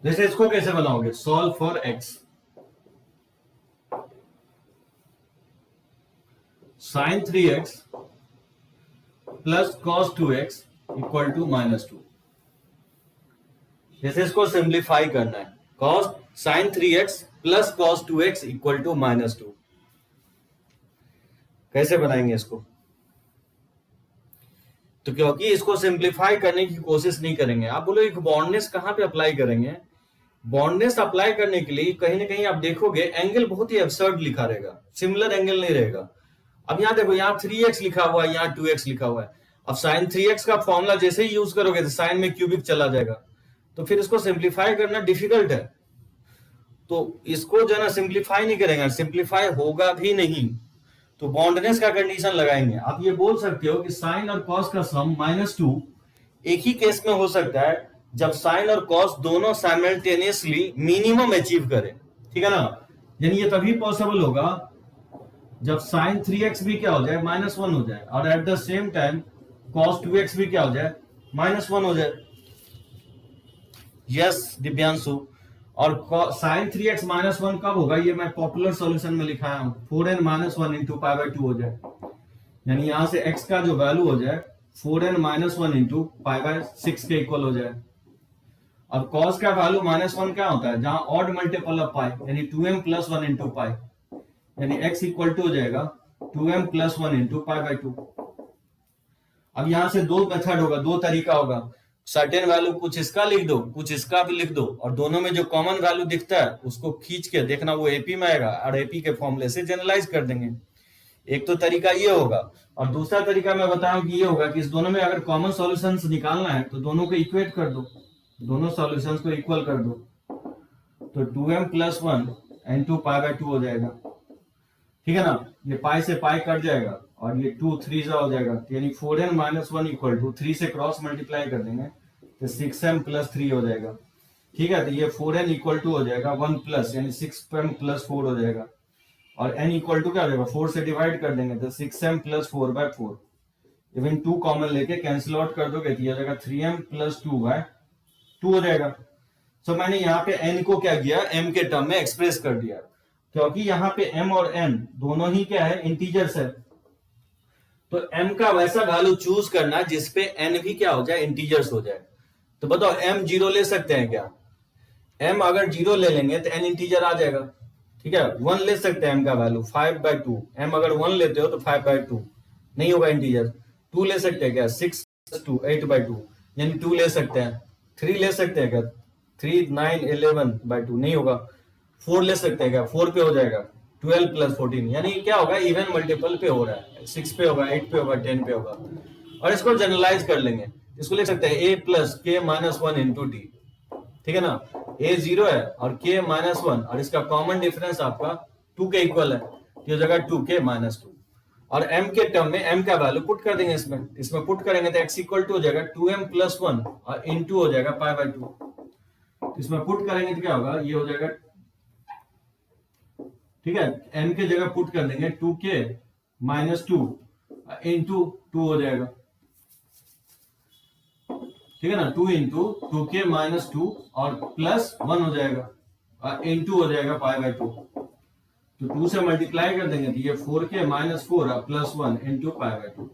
[SPEAKER 1] जैसे इसको कैसे बनाओगे, solve for x, sine 3x plus cos 2x equal to -2। जैसे इसको सिंप्लीफाई करना है, cos sine 3x plus cos 2x equal to -2। कैसे बनाएंगे इसको? तो क्योंकि इसको सिंप्लीफाई करने की कोशिश नहीं करेंगे, आप बोलो एक बॉन्डनेस कहां पे अप्लाई करेंगे? बॉन्डनेस अप्लाई करने के लिए कहीं ना कहीं आप देखोगे एंगल बहुत ही एब्सर्ड लिखा रहेगा, सिमिलर एंगल नहीं रहेगा। अब यहाँ देखो, यहाँ 3x लिखा हुआ है, यहाँ 2x लिखा हुआ है। अब साइन 3x का फॉर्मूला जैसे ही यूज करोगे तो साइन में क्यूबिक चला जाएगा, तो फिर इसको सिंप्लीफाई करना डिफिकल्ट है। तो इसको जो है ना सिंप्लीफाई नहीं करेंगे, सिंप्लीफाई होगा भी नहीं। तो बॉन्डनेस का कंडीशन लगाएंगे। आप ये बोल सकते हो कि साइन और कॉस का सम -2 एक ही केस में हो सकता है जब साइन और कॉस दोनों साइमल्टेनियसली मिनिमम अचीव करें, ठीक है ना। यानी ये तभी पॉसिबल होगा जब साइन 3x भी क्या हो जाए, -1 हो जाए, और at the same time cos 2x भी क्या हो जाए, -1 हो जाए। यस दिव्यांशु। और साइन 3x -1 कब होगा, ये मैं पॉपुलर सॉल्यूशन में लिखाया हूं, 4n-1 इंटू π/2 हो जाए। यानी यहां से x का जो वैल्यू हो जाए 4n-1 इंटू π/6 के इक्वल हो जाए। अब cos का वैल्यू -1 क्या होता है, जहां ऑड मल्टीपल ऑफ पाई, यानी 2m + 1 इंटू पाई, यानी x इक्वल टू हो जाएगा 2m + 1 इंटू π/2। अब यहां से दो मेथड होगा, दो तरीका होगा। सर्टेन वैल्यू कुछ इसका लिख दो, कुछ इसका भी लिख दो, और दोनों में जो कॉमन वैल्यू दिखता है उसको खींच के देखना वो एपी में आएगा, और एपी के फॉर्मूले से जनरलाइज कर देंगे। एक तो तरीका ये होगा, और दूसरा तरीका मैं बताऊं कि ये होगा कि इस दोनों में अगर कॉमन सॉल्यूशंस निकालना है तो दोनों को इक्वेट कर दो, दोनों सॉल्यूशंस को इक्वल कर दो, तो 2m + 1 इंटू π/2 हो जाएगा, ठीक है ना। ये पाई से पाई कट जाएगा और ये 2 3 हो जाएगा, यानी 4n-1 इक्वल टू 3 से क्रॉस मल्टीप्लाई कर देंगे तो 6m + 3 हो जाएगा, ठीक है। तो ये 4n इक्वल टू हो जाएगा 1 प्लस, यानी 6m + 4 हो जाएगा, और n इक्वल टू क्या हो जाएगा, 4 से डिवाइड कर देंगे तो 6m + 4/4। इवन 2 कॉमन लेके कैंसिल आउट कर दोगे तो ये हो जाएगा 3m + 2/2 हो जाएगा। तो मैंने यहाँ पे n को क्या किया, m के टर्म में एक्सप्रेस कर दिया, क्योंकि यहाँ पे m और n दोनों ही क्या है, इंटीजर्स है। तो m का वैसा वैल्यू चूज करना जिसपे n भी क्या हो जाए, इंटीजर्स हो जाए। तो बताओ m 0 ले सकते हैं क्या? m अगर 0 ले लेंगे तो n इंटीजर आ जाएगा, ठीक है। 1 ले सकते हैं m का वैल्यू 5/2, m अगर 1 लेते हो तो 5/2 नहीं होगा इंटीजर। 2 ले सकते हैं क्या, 6 + 2 8/2, यानी 2 ले सकते हैं। 3 ले सकते हैं क्या, 3 9 11/2 नहीं होगा। 4 ले सकते हैं क्या, 4 पे हो जाएगा 12 + 14, यानी क्या होगा, इवन मल्टीपल पे हो रहा है, 6 पे होगा, 8 पे होगा, 10 पे होगा। और इसको जनरलाइज कर लेंगे, इसको लिख सकते हैं a + k - 1 इंटू d, ठीक है ना। a 0 है और k - 1, और इसका कॉमन डिफरेंस आपका 2 के इक्वल है, तो ये जगह 2k - 2। और m के टर्म में m का वैल्यू पुट कर देंगे इसमें पुट करेंगे तो x इक्वल टू हो जाएगा 2m+1 और इनटू हो जाएगा π/2। इसमें पुट करेंगे तो क्या होगा, ये हो जाएगा, ठीक है, m के जगह पुट कर देंगे 2k - 2 इंटू 2 हो जाएगा, ठीक है ना, 2 इंटू 2k - 2 और +1 हो जाएगा और इंटू हो जाएगा π/2। तो 2 से मल्टीप्लाई कर देंगे तो ये 4k - 4 और +1 इंटू π/2।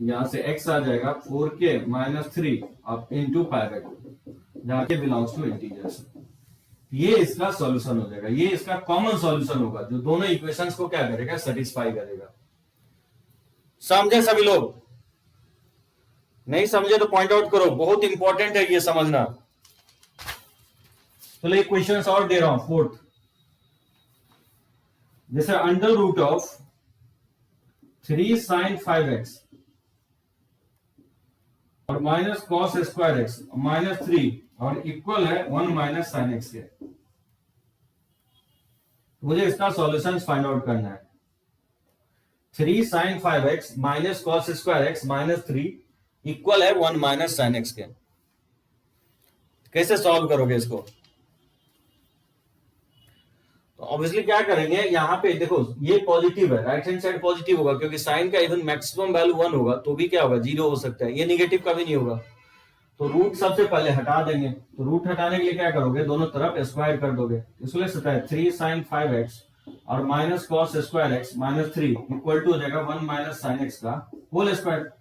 [SPEAKER 1] यहां से x आ जाएगा 4k - 3 और इंटू π/2, जहां के बिलोंग्स टू इंटीजर्स। ये इसका सॉल्यूशन हो जाएगा, ये इसका कॉमन सॉल्यूशन होगा जो दोनों इक्वेशंस को क्या करेगा, सेटिस्फाई करेगा। समझे सभी लोग? नहीं समझे तो पॉइंट आउट करो, बहुत इंपॉर्टेंट है ये समझना। चलो एक क्वेश्चन और दे रहा हूं, फोर्थ। जैसे √of 3 sin 5x और माइनस cos स्क्वायर x -3 और इक्वल है 1 - sin x के। मुझे इसका सॉल्यूशन फाइंड आउट करना है। 3 sin 5x minus cos square x -3 equal है 1 - sin x के। कैसे सॉल्व करोगे इसको? तो ऑब्वियसली क्या करेंगे, यहां पे देखो ये पॉजिटिव है, राइट हैंड साइड पॉजिटिव होगा क्योंकि साइन का इवन मैक्सिमम वैल्यू 1 होगा तो भी क्या होगा, 0 हो सकता है, ये निगेटिव का भी नहीं होगा। तो रूट सबसे पहले हटा देंगे, तो रूट हटाने के लिए क्या करोगे, दोनों तरफ स्क्वायर कर दोगे। इसको लिख सकता है 3 sin 5x और minus cos square x -3 equal to हो जाएगा 1 - sin x का होल स्क्वायर।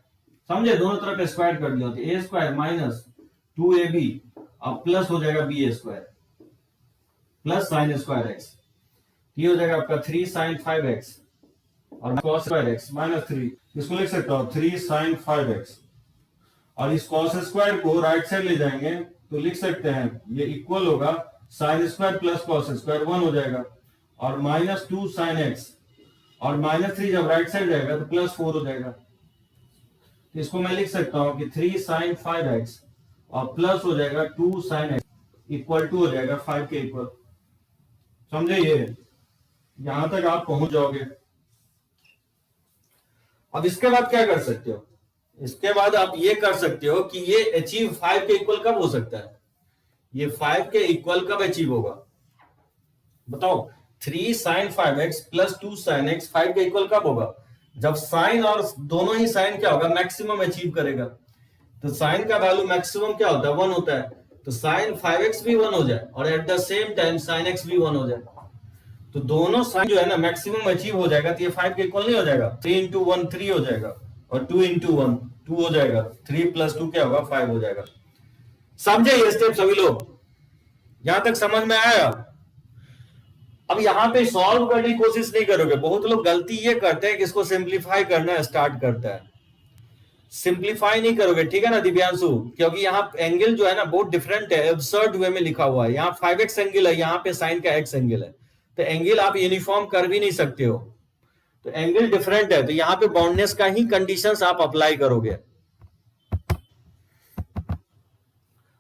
[SPEAKER 1] समझे, दोनों तरफ स्क्वायर कर दिया तो a स्क्वायर माइनस 2ab और प्लस हो जाएगा b square plus sin square x। ये हो जाएगा आपका 3 sin 5x और cos स्क्वायर x -3। इसको लिख सकता हूं 3 sin 5x और इस cos स्क्वायर को राइट साइड ले जाएंगे तो लिख सकते हैं ये इक्वल होगा sin square plus cos square 1 हो जाएगा और -2 sin x और -3 जब राइट साइड जाएगा तो +4 हो जाएगा। तो इसको मैं लिख सकता हूं कि 3 sin 5x और प्लस हो जाएगा 2 sin x इक्वल टू हो जाएगा 5 के इक्वल। समझे, ये यहां तक आप पहुंच जाओगे। अब इसके बाद क्या कर सकते हो, इसके बाद आप ये कर सकते हो कि ये अचीव 5 के इक्वल कब हो सकता है, ये 5 के इक्वल कब अचीव होगा बताओ। 3 sin 5x plus 2 sin x 5 के इक्वल कब होगा, जब साइन और दोनों ही साइन क्या होगा, मैक्सिमम अचीव करेगा। तो साइन का वैल्यू मैक्सिमम क्या होता है, 1 होता है। तो साइन 5x भी 1 हो जाए और at the same time sine x भी 1 हो जाए, तो दोनों साइन जो है ना मैक्सिमम अचीव हो जाएगा। तो ये 5 के इक्वल नहीं हो जाएगा, 3 × 1 3 हो जाएगा और 2 × 1 2 हो जाएगा, 3 + 2 क्या होगा, 5 हो जाएगा। समझे ये स्टेप सभी लोग, यहां तक समझ में आया? अब यहां पे सॉल्व करने की कोशिश नहीं करोगे। बहुत लोग गलती ये करते हैं कि इसको सिंप्लीफाई करना स्टार्ट करता है, सिंप्लीफाई नहीं करोगे, ठीक है ना दिव्यांशु, क्योंकि यहाँ एंगल जो है ना बहुत डिफरेंट है, एब्सर्ड वे में लिखा हुआ है। यहाँ 5x एंगल है, यहाँ पे साइन का x एंगल है, तो एंगल आप यूनिफॉर्म कर भी नहीं सकते हो, तो एंगल डिफरेंट है। तो यहाँ पे बाउंडनेस का ही कंडीशंस आप अप्लाई करोगे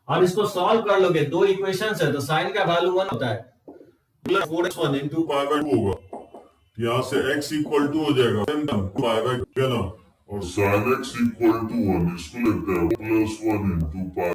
[SPEAKER 1] और इसको सॉल्व कर लोगे। दो इक्वेशंस है तो साइन का वैल्यू 1 होता है,
[SPEAKER 2] प्लस 4x1 इंटू π/2 होगा, यहाँ से x इक्वल टू हो जाएगा π/2 ना, और sin x इक्वल टू 1 इसको लेते हैं +1 इंटू π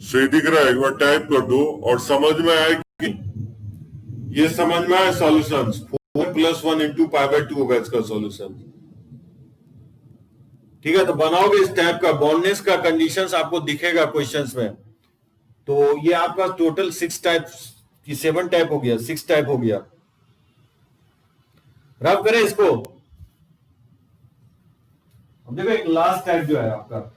[SPEAKER 2] सही दिख रहा है, एक बार टाइप कर दो और समझ में आए कि ये समझ में आए सॉल्यूशन 4+1 × π/2 होगा इसका सॉल्यूशन। ठीक है, तो बनाओगे इस टाइप का बॉन्डनेस का कंडीशंस आपको दिखेगा क्वेश्चंस में। तो ये आपका टोटल 6 टाइप की 7 टाइप हो गया, 6 टाइप हो गया। रब करें इसको। अब देखो एक लास्ट टाइप जो है आपका,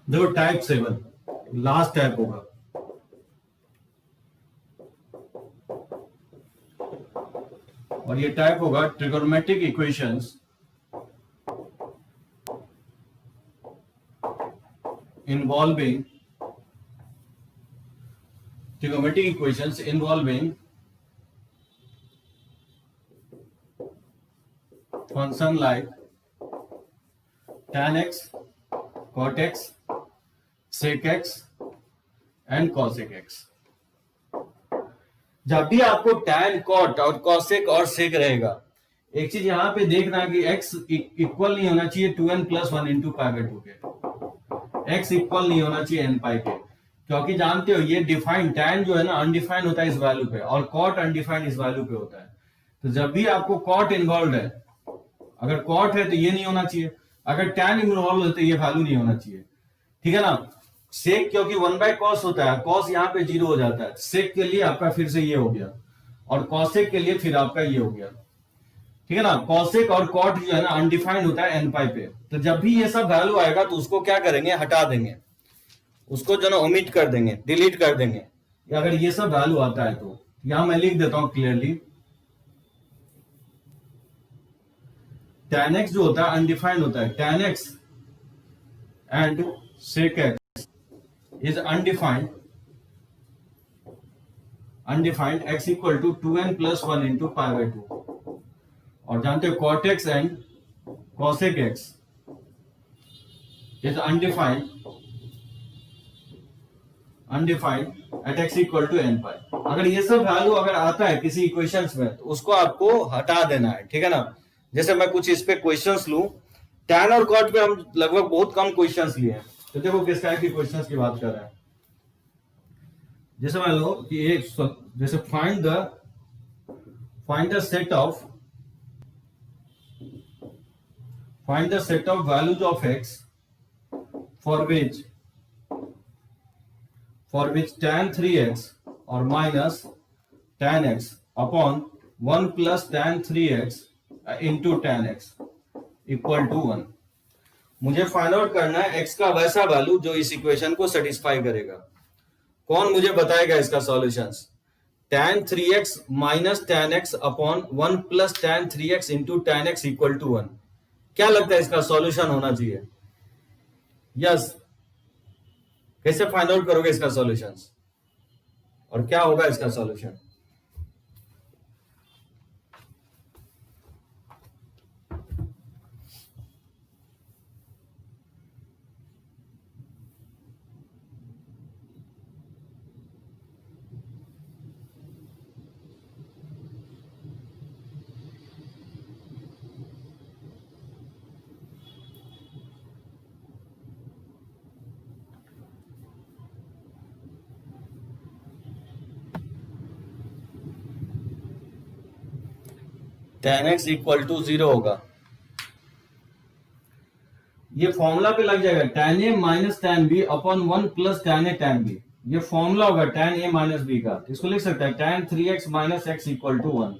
[SPEAKER 2] देखो टाइप 7 लास्ट टाइप होगा। और ये टाइप होगा trigonometric equations involving trigonometric equations involving function like tan x, cot x, sec x and cosec x। जब भी आपको tan, cot और cosec और sec रहेगा, एक चीज यहां पे देखना कि x इक्वल नहीं होना चाहिए 2n+1 × π/2 के। x इक्वल नहीं होना चाहिए n पाई के, क्योंकि जानते हो ये डिफाइंड tan जो है ना अनडिफाइंड होता है इस वैल्यू पे, और cot अनडिफाइंड इस वैल्यू पे होता है। तो जब भी आपको cot इन्वॉल्व है, अगर cot है तो ये नहीं होना चाहिए, अगर tan इन्वॉल्व है तो ये वैल्यू नहीं होना चाहिए। ठीक है ना। sec क्योंकि 1/cos होता है, cos यहाँ पे 0 हो जाता है, sec के लिए आपका फिर से ये हो गया, और cosec के लिए फिर आपका ये हो गया। ठीक है ना। cosec और cot जो है ना अनडिफाइंड होता है n पाई पे। तो जब भी ये सब वैल्यू आएगा तो उसको क्या करेंगे, हटा देंगे, उसको जो ना ओमिट कर देंगे, डिलीट कर देंगे। अगर ये सब वैल्यू आता है तो यहां मैं लिख देता हूं क्लियरली, tan x जो होता है अनडिफाइंड होता है, tan x and sec x is undefined x equal to 2n+1 × π/2। और जानते हो cot x एंड cosec x is undefined at x equal to n pi। अगर ये सब वैल्यू अगर आता है किसी इक्वेशंस में तो उसको आपको हटा देना है। ठीक है ना। जैसे मैं कुछ इस पे क्वेश्चंस लूं, tan और cot पे हम लगभग बहुत कम क्वेश्चंस लिए हैं, तो देखो किस टाइप के क्वेश्चंस की बात कर रहे हैं। जैसे मान लो कि एक जैसे find the set of values of x for which tan 3x or minus tan x upon 1 plus tan 3x into tan x equal to 1। मुझे फाइंड आउट करना है x का वैसा वैल्यू जो इस इक्वेशन को सेटिस्फाई करेगा। कौन मुझे बताएगा इसका solutions. tan 3x minus tan x upon 1 plus tan 3x into tan x equal to 1। क्या लगता है इसका सॉल्यूशन होना चाहिए। यस। कैसे फाइंड आउट करोगे इसका सॉल्यूशंस, और क्या होगा इसका solution. tan x equal to 0 होगा।
[SPEAKER 1] ये फॉर्मूला पे लग जाएगा tan a minus tan b upon 1 plus tan a tan b। ये फॉर्मूला होगा tan a माइनस b का। इसको लिख सकते हैं tan 3x minus x equal to 1।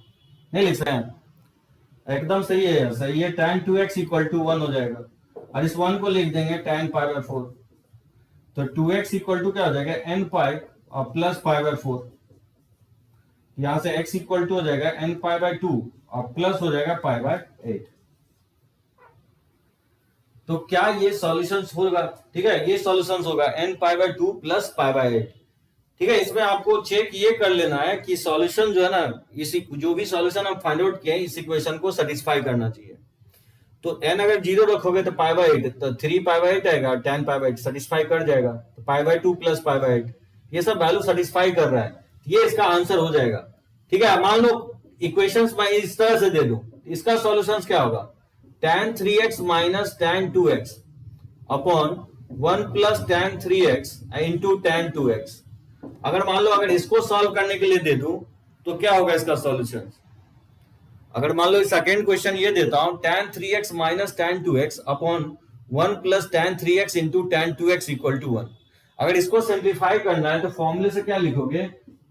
[SPEAKER 1] नहीं लिख सकते हैं? एकदम सही है, सही है। tan 2x इक्वल टू 1 हो जाएगा और इस 1 को लिख देंगे tan पाई बाय 4। तो 2x इक्वल टू क्या हो जाएगा n पाई और प्लस पाई बाय 4। यहां से x इक्वल टू हो जाएगा n पाई बाय 2 और प्लस हो जाएगा पाई बाय 8। तो क्या ये सॉल्यूशंस होगा? ठीक है, ये सॉल्यूशंस होगा n pi bye 2 plus pi bye 8। ठीक है, इसमें आपको चेक ये कर लेना है कि सॉल्यूशन जो है ना, इसी जो भी सॉल्यूशन हम फाइंड आउट किए इस इक्वेशन को सेटिस्फाई करना चाहिए। तो n अगर 0 रखोगे तो पाई बाय 8, तो 3 पाई बाय 8 आएगा, tan पाई बाय 8 सेटिस्फाई कर जाएगा। तो pi by 2 plus pi bye 8 ये सब वैल्यू सेटिस्फाई कर रहा है, ये इसका आंसर हो जाएगा। ठीक है, मान लो इक्वेशंस मैं इस तरह से दे दूं, इसका सॉल्यूशंस क्या होगा? tan 3x minus tan 2x upon 1 plus tan 3x into tan 2x। अगर मान लो अगर इसको सॉल्व करने के लिए दे दूं तो क्या होगा इसका सॉल्यूशन? अगर मान लो सेकंड क्वेश्चन ये देता हूं tan 3x minus tan 2x upon 1 plus tan 3x into tan 2x equal to 1। अगर इसको सिंप्लीफाई करना है तो फॉर्मूले से क्या लिखोगे?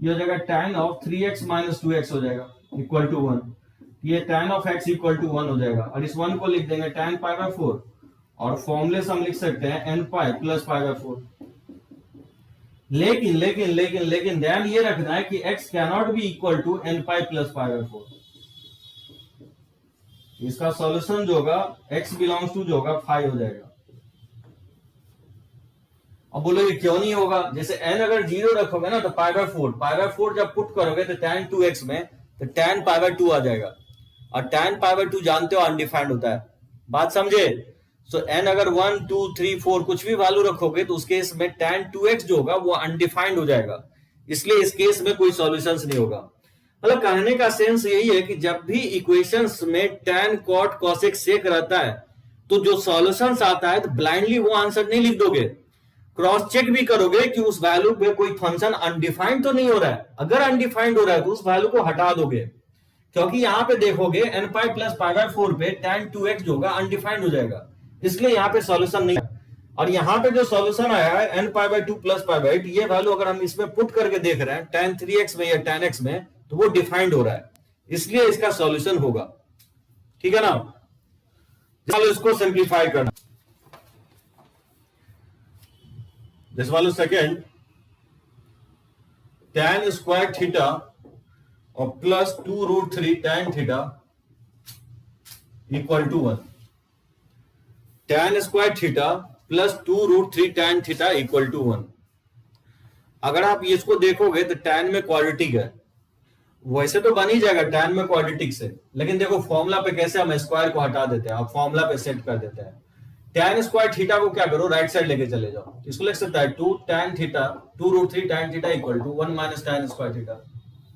[SPEAKER 1] ये हो जाएगा tan of 3x minus 2x हो जाएगा इक्वल टू 1। ये tan of x equal to 1 हो जाएगा और इस 1 को लिख देंगे tan पाई बाय 4 और फॉर्मूले से हम लिख सकते हैं n pi plus pi by 4। लेकिन लेकिन लेकिन लेकिन ध्यान ये रखना है कि x cannot be equal to n pi plus pi by 4। इसका सॉल्यूशन जो होगा x बिलोंग्स टू जो होगा 5 हो जाएगा। अब बोलोगे क्यों नहीं होगा? जैसे n अगर 0 रखोगे ना तो पाई बाय 4 जब पुट करोगे तो tan 2x में तो tan पाई बाय 2 आ जाएगा और tan पाई बाय 2 जानते हो अनडिफाइंड होता है। बात समझे? सो n अगर 1 2 3 4 कुछ भी वैल्यू रखोगे तो उस केस में tan 2x जो होगा वो अनडिफाइंड हो जाएगा, इसलिए इस केस में कोई सॉल्यूशंस नहीं होगा। मतलब कहने का सेंस यही है कि जब भी इक्वेशंस में tan cot cosec sec रहता है तो जो सॉल्यूशंस आता है तो ब्लाइंडली वो आंसर नहीं लिख दोगे, क्रॉस चेक भी करोगे कि उस वैल्यू पे कोई फंक्शन अनडिफाइंड तो नहीं हो रहा है। अगर अनडिफाइंड हो रहा है तो उस वैल्यू को हटा दोगे, क्योंकि यहां पे देखोगे n pi plus pi by 4 पे tan 2x जो होगा अनडिफाइंड हो जाएगा, इसलिए यहां पे सॉल्यूशन नहीं है। और यहां पे जो सॉल्यूशन आया है n pi bye 2 plus pi bye 8, ये वैल्यू अगर हम इसमें पुट करके देख रहे हैं tan 3x में या tan x में तो वो डिफाइंड हो रहा है, इसलिए इसका सॉल्यूशन होगा। ठीक है ना? चलो इसको सिंप्लीफाई करना। जैसे मान लो सेकेंड tan स्क्वायर थीटा और plus 2 root 3 tan theta equal to 1। tan square theta plus 2 root 3 tan theta equal to 1। अगर आप इसको देखोगे तो tan में क्वाड्रेटिक है, वैसे तो बन ही जाएगा tan में क्वाड्रेटिक से, लेकिन देखो फॉर्मूला पे कैसे हम स्क्वायर को हटा देते हैं, आप फॉर्मूला पे सेट कर देते हैं। tan स्क्वायर थीटा को क्या करो, राइट साइड लेके चले जाओ। इसको लिख सकता है 2 tan theta 2 root 3 tan theta equal to 1 minus tan square theta.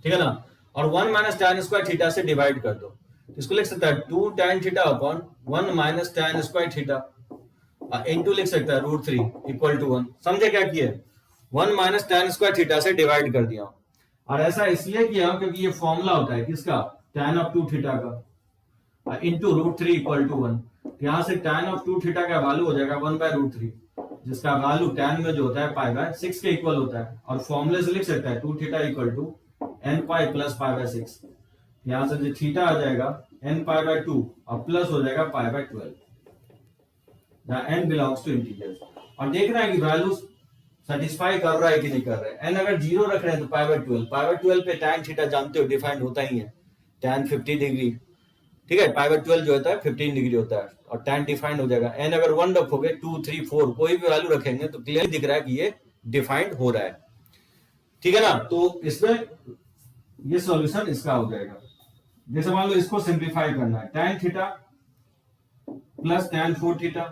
[SPEAKER 1] ठीक है ना? और 1 माइनस tan स्क्वायर थीटा से डिवाइड कर दो, इसको लिख सकता है 2 tan theta upon 1 minus tan square theta into लिख सकता है रूट 3 इक्वल टू 1। समझे क्या किया? 1 माइनस tan स्क्वायर थीटा से डिवाइड कर दिया, और ऐसा इसलिए किया क्योंकि ये फॉर्मूला होता है किसका? tan ऑफ 2 थीटा का इनटू रूट 3 इक्वल टू 1। यहां से tan ऑफ 2 थीटा का वैल्यू हो जाएगा 1 बाय रूट 3, जिसका वैल्यू tan में जो होता है पाई बाय 6 के इक्वल होता है, और फॉर्मूले से लिख सकता है 2 theta equal to n pi plus pi by 6। यहां से जो थीटा आ जाएगा n पाई बाय 2 और प्लस हो जाएगा पाई बाय 12, जहां n बिलोंग्स टू इंटीजर्स। और देखना है कि वैल्यू सेटिस्फाई कर रहा है कि नहीं कर रहा है। n अगर 0 रख रहे हैं तो पाई बाय 12 पे tan थीटा जानते हो डिफाइंड होता ही है, tan 50 डिग्री। ठीक है, पाई बाय 12 जो होता है 15 डिग्री होता है, और tan डिफाइंड हो जाएगा। n अगर 1 रखोगे 2 3 4 कोई भी वैल्यू रखेंगे तो क्लियर दिख रहा है कि ये डिफाइंड हो रहा है। ठीक है ना? तो इसमें ये सॉल्यूशन इसका हो जाएगा। जैसे मान लो इसको सिंप्लीफाई करना है, tan theta plus tan 4 theta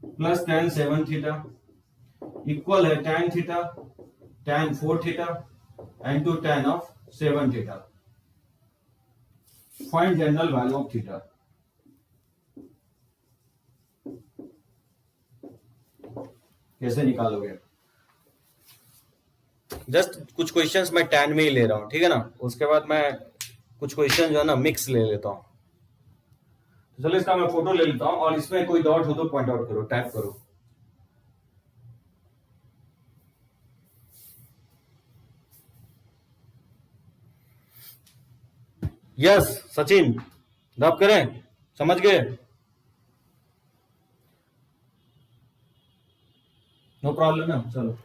[SPEAKER 1] plus tan 7 theta equal है tan theta tan 4 theta into tan of 7 theta. Find general value of theta. कैसे निकालोगे? जस्ट कुछ क्वेश्चंस मैं tan में ही ले रहा हूं, ठीक है ना? उसके बाद मैं कुछ क्वेश्चन जो है ना मिक्स ले लेता हूं। चलो इसका मैं फोटो ले लेता हूं, और इसमें कोई डॉट हो तो पॉइंट आउट करो, टाइप करो। यस सचिन, रब करें, समझ गए? नो प्रॉब्लम ना, चलो।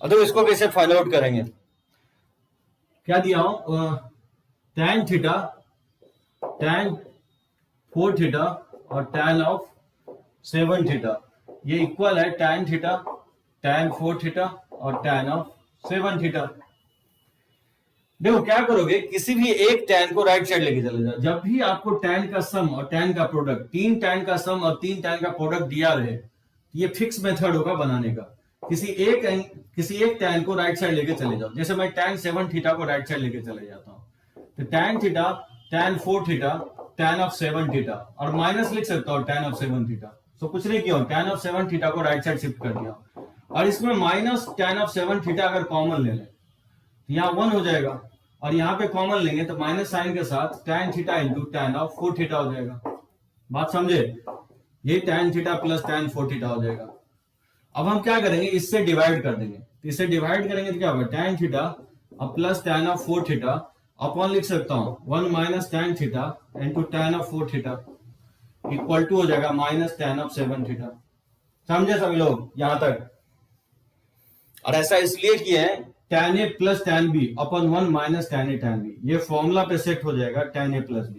[SPEAKER 1] अब तो इसको कैसे फाइंड आउट करेंगे? क्या दिया हूं, tan थीटा, tan 4 थीटा और tan ऑफ 7 थीटा, ये इक्वल है tan थीटा, tan 4 थीटा और tan ऑफ 7 थीटा। देखो क्या करोगे, किसी भी एक tan को राइट साइड लेके चले जाओ। जब भी आपको tan का सम और tan का प्रोडक्ट, 3 tan का सम और 3 tan का प्रोडक्ट दिया रहे, ये फिक्स मेथड होगा बनाने का। किसी एक tan को राइट साइड लेके चले जाओ। जैसे मैं tan 7 थीटा को राइट साइड लेके चले जाता हूं, तो tan theta, tan 4 theta, tan of 7 theta, और माइनस लिख सकता हूं tan ऑफ 7 थीटा। तो कुछ नहीं किया, tan ऑफ 7 थीटा को राइट साइड शिफ्ट कर दिया, और इसमें माइनस tan ऑफ 7 थीटा अगर कॉमन ले लें तो यहाँ 1 हो जाएगा, और यहाँ पे कॉमन लेंगे तो माइनस साइन के साथ tan theta into tan of 4 theta हो जाएगा। बात समझे? ये tan theta plus tan 4 theta हो जाएगा। अब हम क्या करेंगे, इससे डिवाइड कर देंगे। तो इससे डिवाइड करेंगे तो क्या होगा, tan थीटा अब plus tan of 4 theta upon लिख सकता हूं 1 minus tan theta into tan of 4 theta equal to हो जाएगा माइनस tan ऑफ 7 थीटा। समझे सभी लोग यहां तक? और ऐसा इसलिए किए हैं, tan a plus tan b upon 1 minus tan a tan b, ये फॉर्मूला पे सेट हो जाएगा tan a प्लस b,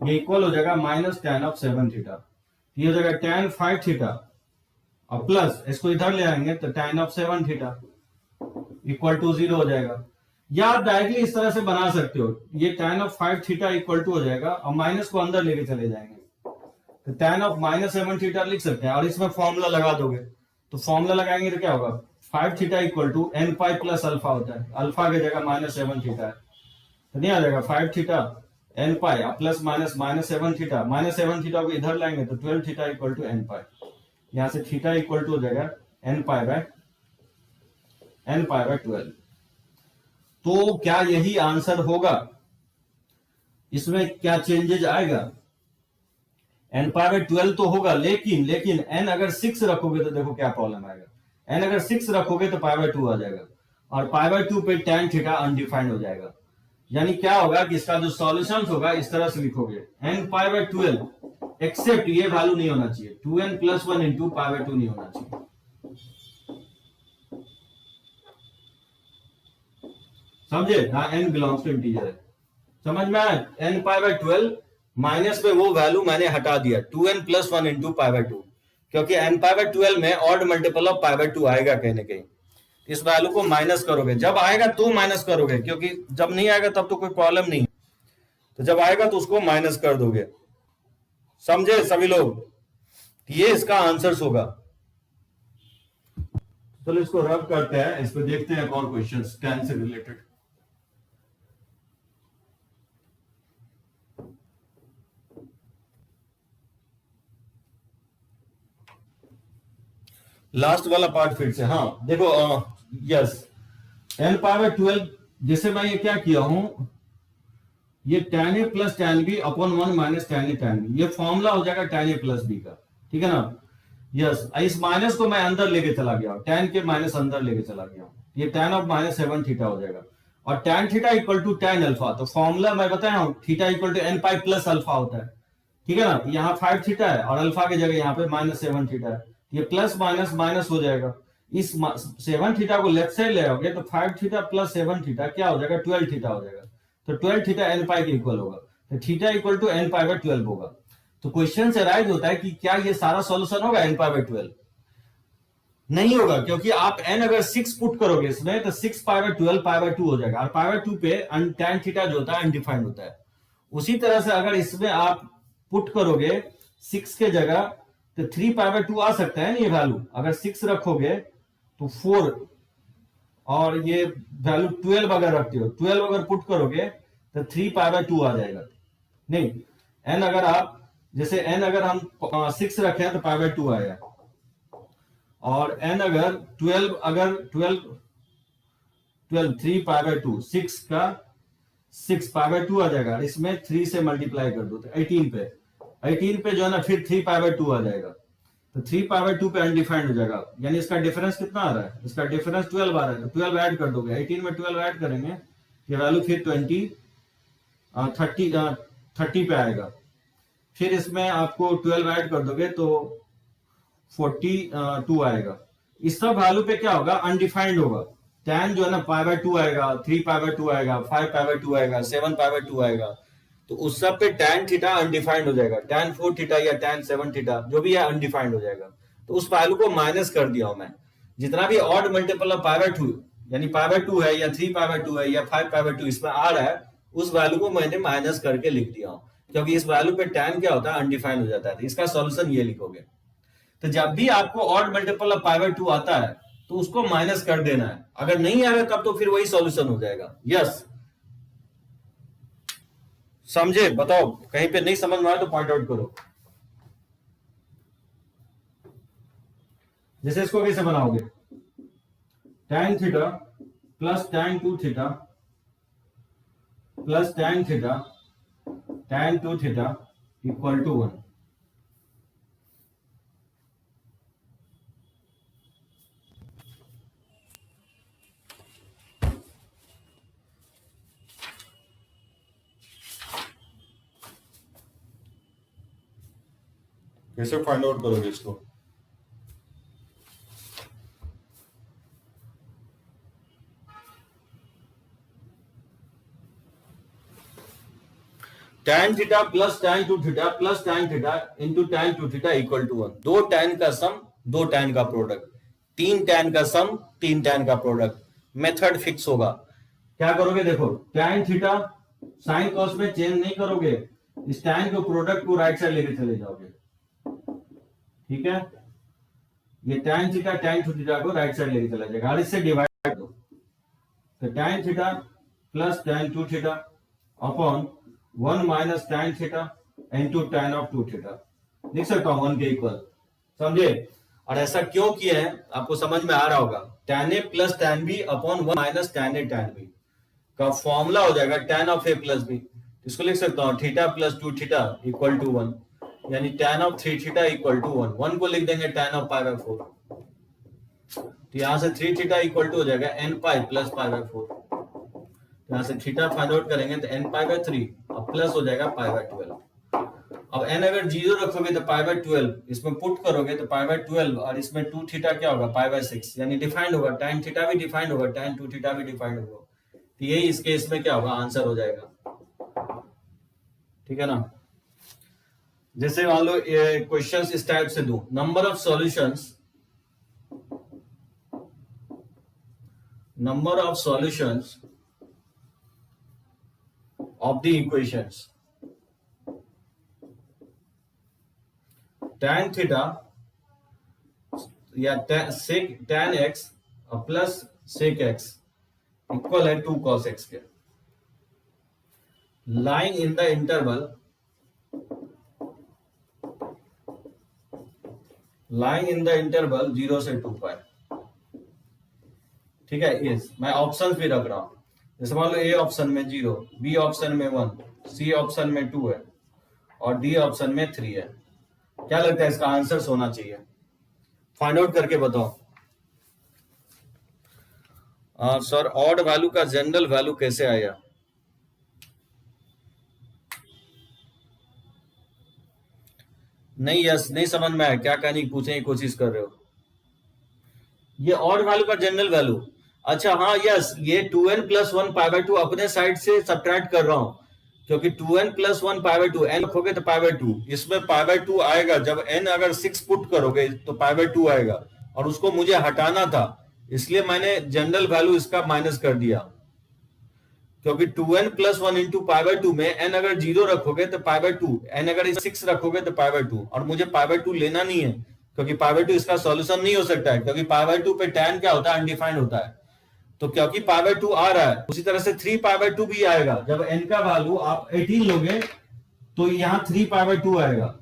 [SPEAKER 1] ये इक्वल हो जाएगा माइनस tan ऑफ 7 थीटा। ये हो जाएगा tan 5 थीटा और प्लस इसको इधर ले आएंगे तो tan of 7 theta equal to 0 हो जाएगा। या आप डायरेक्टली इस तरह से बना सकते हो, ये tan of 5 theta equal to हो जाएगा, और माइनस को अंदर लेके चले जाएंगे तो tan ऑफ माइनस 7 थीटा लिख सकते हैं, और इसमें फॉर्मूला लगा दोगे। तो फॉर्मूला लगाएंगे तो क्या होगा, 5 theta equal to n pi plus alpha होता है, अल्फा की जगह माइनस 7 थीटा है, तो नहीं आ जाएगा 5 theta n pi plus minus minus 7 theta, minus 7 theta को इधर लाएंगे तो 12 थीटा इक्वल टू n पाई, यहां से थीटा इक्वल टू हो जाएगा n पाई बाय 12। तो क्या यही आंसर होगा? इसमें क्या चेंजेज आएगा? n पाई बाय 12 तो होगा, लेकिन n अगर 6 रखोगे तो देखो क्या प्रॉब्लम आएगा। n अगर 6 रखोगे तो पाई बाय 2 आ जाएगा, और पाई बाय 2 पे tan थीटा अनडिफाइंड हो जाएगा। यानी क्या होगा कि इसका जो सॉल्यूशन होगा इस तरह से लिखोगे, n पाई बाय 12 एक्सेप्ट ये वैल्यू नहीं होना चाहिए, 2n plus 1 into pi by 2 नहीं होना चाहिए। समझे? हाँ, n बिलोंग्स टू इंटीजर है, समझ में आया? n पाई बाय 12 माइनस पे वो वैल्यू मैंने हटा दिया, 2n plus 1 into pi by 2, क्योंकि n पाई बाय 12 में odd multiple of pi by 2 आएगा कहीं ना कहीं। इस वैल्यू को माइनस करोगे, जब आएगा तो माइनस करोगे, क्योंकि जब नहीं आएगा तब तो कोई प्रॉब्लम नहीं, तो जब आएगा तो उसको माइनस कर दोगे। समझे सभी लोग? ये इसका आंसर होगा। चलो इसको रब करते हैं, इस पर देखते हैं और क्वेश्चंस tan से रिलेटेड। लास्ट वाला पार्ट फिर से, हाँ देखो, यस, n पाई बाय 12, जैसे मैं ये क्या किया हूं, ये tan a plus tan b upon 1 minus tan a tan b, ये फॉर्मूला हो जाएगा tan a प्लस b का, ठीक है ना? यस, इस माइनस को मैं अंदर लेके चला गया, tan के माइनस अंदर लेके चला गया, ये tan ऑफ माइनस 7 थीटा हो जाएगा, और tan theta equal to tan alpha. तो फॉर्मूला मैं बताया हूं, theta equal to n pi plus alpha होता है, ठीक है ना? यहाँ 5 थीटा है और अल्फा की जगह यहाँ पे माइनस 7 थीटा है, ये प्लस माइनस माइनस हो जाएगा। इस 7 थीटा को लेफ्ट साइड ले आओगे तो 5 थीटा प्लस 7 थीटा क्या हो जाएगा, 12 थीटा हो जाएगा। तो 12 थीटा n पाई के इक्वल होगा, तो theta equal to n pi by 12 होगा। तो क्वेश्चन से राइज होता है कि क्या ये सारा सॉल्यूशन होगा n पाई बाय 12? नहीं होगा, क्योंकि आप n अगर 6 पुट करोगे इसमें तो 6 पाई बाय 12 पाई बाय 2 हो जाएगा, और पाई बाय 2 पे tan थीटा जो होता है अनडिफाइंड होता है। उसी तरह से अगर इसमें आप पुट करोगे 6 के जगह तो 3 पाई बाय 2 आ सकता है ना ये वैल्यू, अगर 6 रखोगे तो 4 और ये वैल्यू 12 अगर रखते हो, 12 अगर पुट करोगे तो 3π/2 आ जाएगा। नहीं, n अगर आप जैसे n अगर हम 6 रखें तो π/2 आएगा, और n अगर 12 3π/2, 6 का 6π/2 आ जाएगा। इसमें 3 से मल्टीप्लाई कर दो तो 18 पे जो है ना फिर 3π/2 आ जाएगा, तो 3π/2 पे अनडिफाइंड हो जाएगा। यानी इसका डिफरेंस कितना आ रहा है? इसका डिफरेंस 12 आ रहा है, तो 12 ऐड कर दोगे, 18 में 12 ऐड करेंगे, ये वैल्यू फिर 30 पे आएगा। फिर इसमें आपको 12 ऐड कर दोगे तो 42 आएगा। इस सब वैल्यू पे क्या होगा? अनडिफाइंड होगा। tan जो है ना π/2 आएगा, 3π/2 आएगा, 5π/2 आएगा, 7π/2 आएगा, तो उस सब पे tan थीटा अनडिफाइंड हो जाएगा। tan 4 थीटा या tan 7 थीटा जो भी है अनडिफाइंड हो जाएगा। तो उस वैल्यू को माइनस कर दिया हूं मैं। जितना भी ऑड मल्टीपल ऑफ π/2 यानी π/2 है या 3π/2 है या 5π/2 इसमें आ रहा है, उस वैल्यू को मैंने माइनस करके लिख दिया हूं, क्योंकि इस वैल्यू पे tan क्या होता है? अनडिफाइंड हो जाता है। तो इसका सॉल्यूशन ये लिखोगे। तो जब भी आपको ऑड मल्टीपल ऑफ π/2 आता है तो उसको माइनस कर देना है। अगर नहीं आएगा तब तो फिर वही सॉल्यूशन हो जाएगा। यस, समझे? बताओ, कहीं पे नहीं समझ में आए तो पॉइंट आउट करो। जैसे इसको कैसे बनाओगे? tan theta plus tan 2 theta plus tan theta tan 2 theta equal to 1।
[SPEAKER 2] कैसे फाइंड आउट करोगे इसको?
[SPEAKER 1] tan theta plus tan 2 theta plus tan theta into tan 2 theta equal to 1। 2 tan का सम, 2 tan का प्रोडक्ट, 3 tan का sum, 3 tan का product. Method fix होगा। क्या करोगे? देखो, tan थीटा साइन कॉस में चेंज नहीं करोगे, इस tan के प्रोडक्ट को राइट साइड लेके चले जाओगे। ठीक है, ये tan थीटा tan 2 थीटा को राइट साइड लेके चला जाएगा और इससे डिवाइड दो, तो tan theta plus tan 2 theta upon 1 minus tan theta into tan of 2 theta लिख सकता हूं 1 के इक्वल। समझे? और ऐसा क्यों किया है आपको समझ में आ रहा होगा। tan a plus tan b upon 1 minus tan a tan b का फॉर्मूला हो जाएगा tan of a plus b। इसको लिख सकता हूं theta plus 2 theta equal to 1, यानी tan of 3 theta equal to 1। 1 को लिख देंगे tan ऑफ π/4, तो यहां से 3 थीटा इक्वल टू हो जाएगा n पाई प्लस π/4। यहां से थीटा फाइंड आउट करेंगे तो n π/3 और प्लस हो जाएगा π/12। अब n अगर 0 रखोगे तो π/12, इसमें पुट करोगे तो π/12 और इसमें 2 थीटा क्या होगा? π/6, यानी डिफाइंड होगा। tan थीटा भी डिफाइंड होगा, tan 2 थीटा भी डिफाइंड होगा। तो यही इस केस में क्या होगा? आंसर हो जाएगा। ठीक है ना? जैसे मान लो क्वेश्चंस इस टाइप से दूं, number of solutions of the equations tan theta या tan x plus sec x equal है 2 cos x के, lying in the interval 0 से 2 पाई। ठीक है, इस मैं ऑप्शन भी रख रहा हूं। जैसे मान लो ए ऑप्शन में 0, बी ऑप्शन में 1, सी ऑप्शन में 2 है और डी ऑप्शन में 3 है। क्या लगता है इसका आंसर होना चाहिए? फाइंड आउट करके बताओ। सर, ऑड वैल्यू का जनरल वैल्यू कैसे आया? नहीं, यस, नहीं समझ में आया। क्या कहने की पूछने की कोशिश कर रहे हो? ये ऑड वैल्यू का जनरल वैल्यू, अच्छा हाँ, यस, ये 2n प्लस 1 π/2 अपने साइड से सब्ट्रैक्ट कर रहा हूं, क्योंकि 2n प्लस 1 π/2 n रखोगे तो π/2, इसमें π/2 आएगा। जब n अगर 6 पुट करोगे तो π/2 आएगा, और उसको मुझे हटाना था, इसलिए मैंने जनरल वैल्यू इसका माइनस कर दिया। क्योंकि 2n प्लस 1 इंटू π/2 में n अगर 0 रखोगे तो π/2, n अगर 6 रखोगे तो π/2, और मुझे π/2 लेना नहीं है, क्योंकि π/2 इसका सॉल्यूशन नहीं हो सकता है, क्योंकि π/2 पे tan क्या होता है? अनडिफाइंड होता है। तो क्योंकि पाई बाय 2 आ रहा है, उसी तरह से 3 पाई बाय 2 भी आएगा। जब n का वैल्यू आप 18 लोगे तो यहाँ 3 पाई बाय 2 आएगा,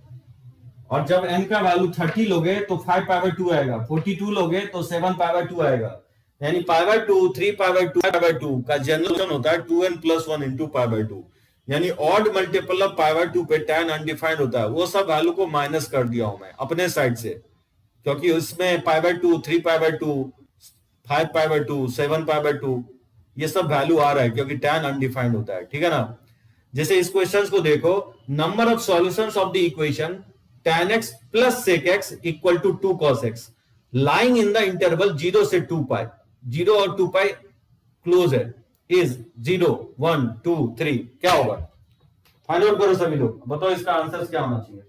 [SPEAKER 1] और जब n का वैल्यू 30 लोगे तो 5 पाई बाय 2 आएगा, 42 लोगे तो 7 पाई बाय 2 आएगा। यानी pi by 2, 3 pi by 2, pi by 2 का जनरल होता है 2n plus 1 into pi by 2। यानी odd multiple of pi by 2 पे tan अनडिफाइंड होता है। वो सब वैल्यू को माइनस कर दिया हूं मैं अपने साइड से, क्योंकि उसमें pi by 2, 3 pi by 2, 5 pi by 2, 7 pi by 2 ये सब वैल्यू आ रहा है, क्योंकि tan अनडिफाइंड होता है। ठीक है ना। जैसे इस क्वेश्चन को देखो, number of solutions of the equation tan x plus sec x equal to 2 cos x lying in the interval 0 से 2 pi, 0 और 2 pi क्लोज है, is 0, 1, 2, 3 क्या होगा? फाइंड आउट करो सभी लोग, बताओ इसका आंसर क्या होना चाहिए।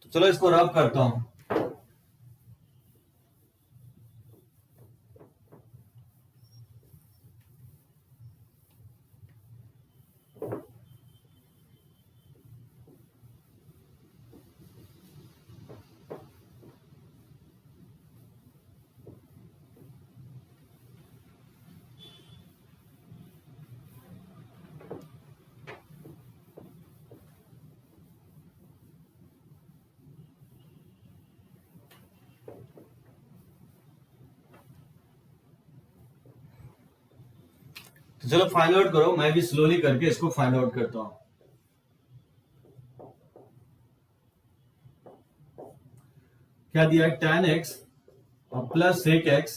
[SPEAKER 1] तो चलो इसको रब करता हूं। तो चलो फाइंड आउट करो, मैं भी स्लोली करके इसको फाइंड आउट करता हूं। क्या दिया है? tan x और plus sec x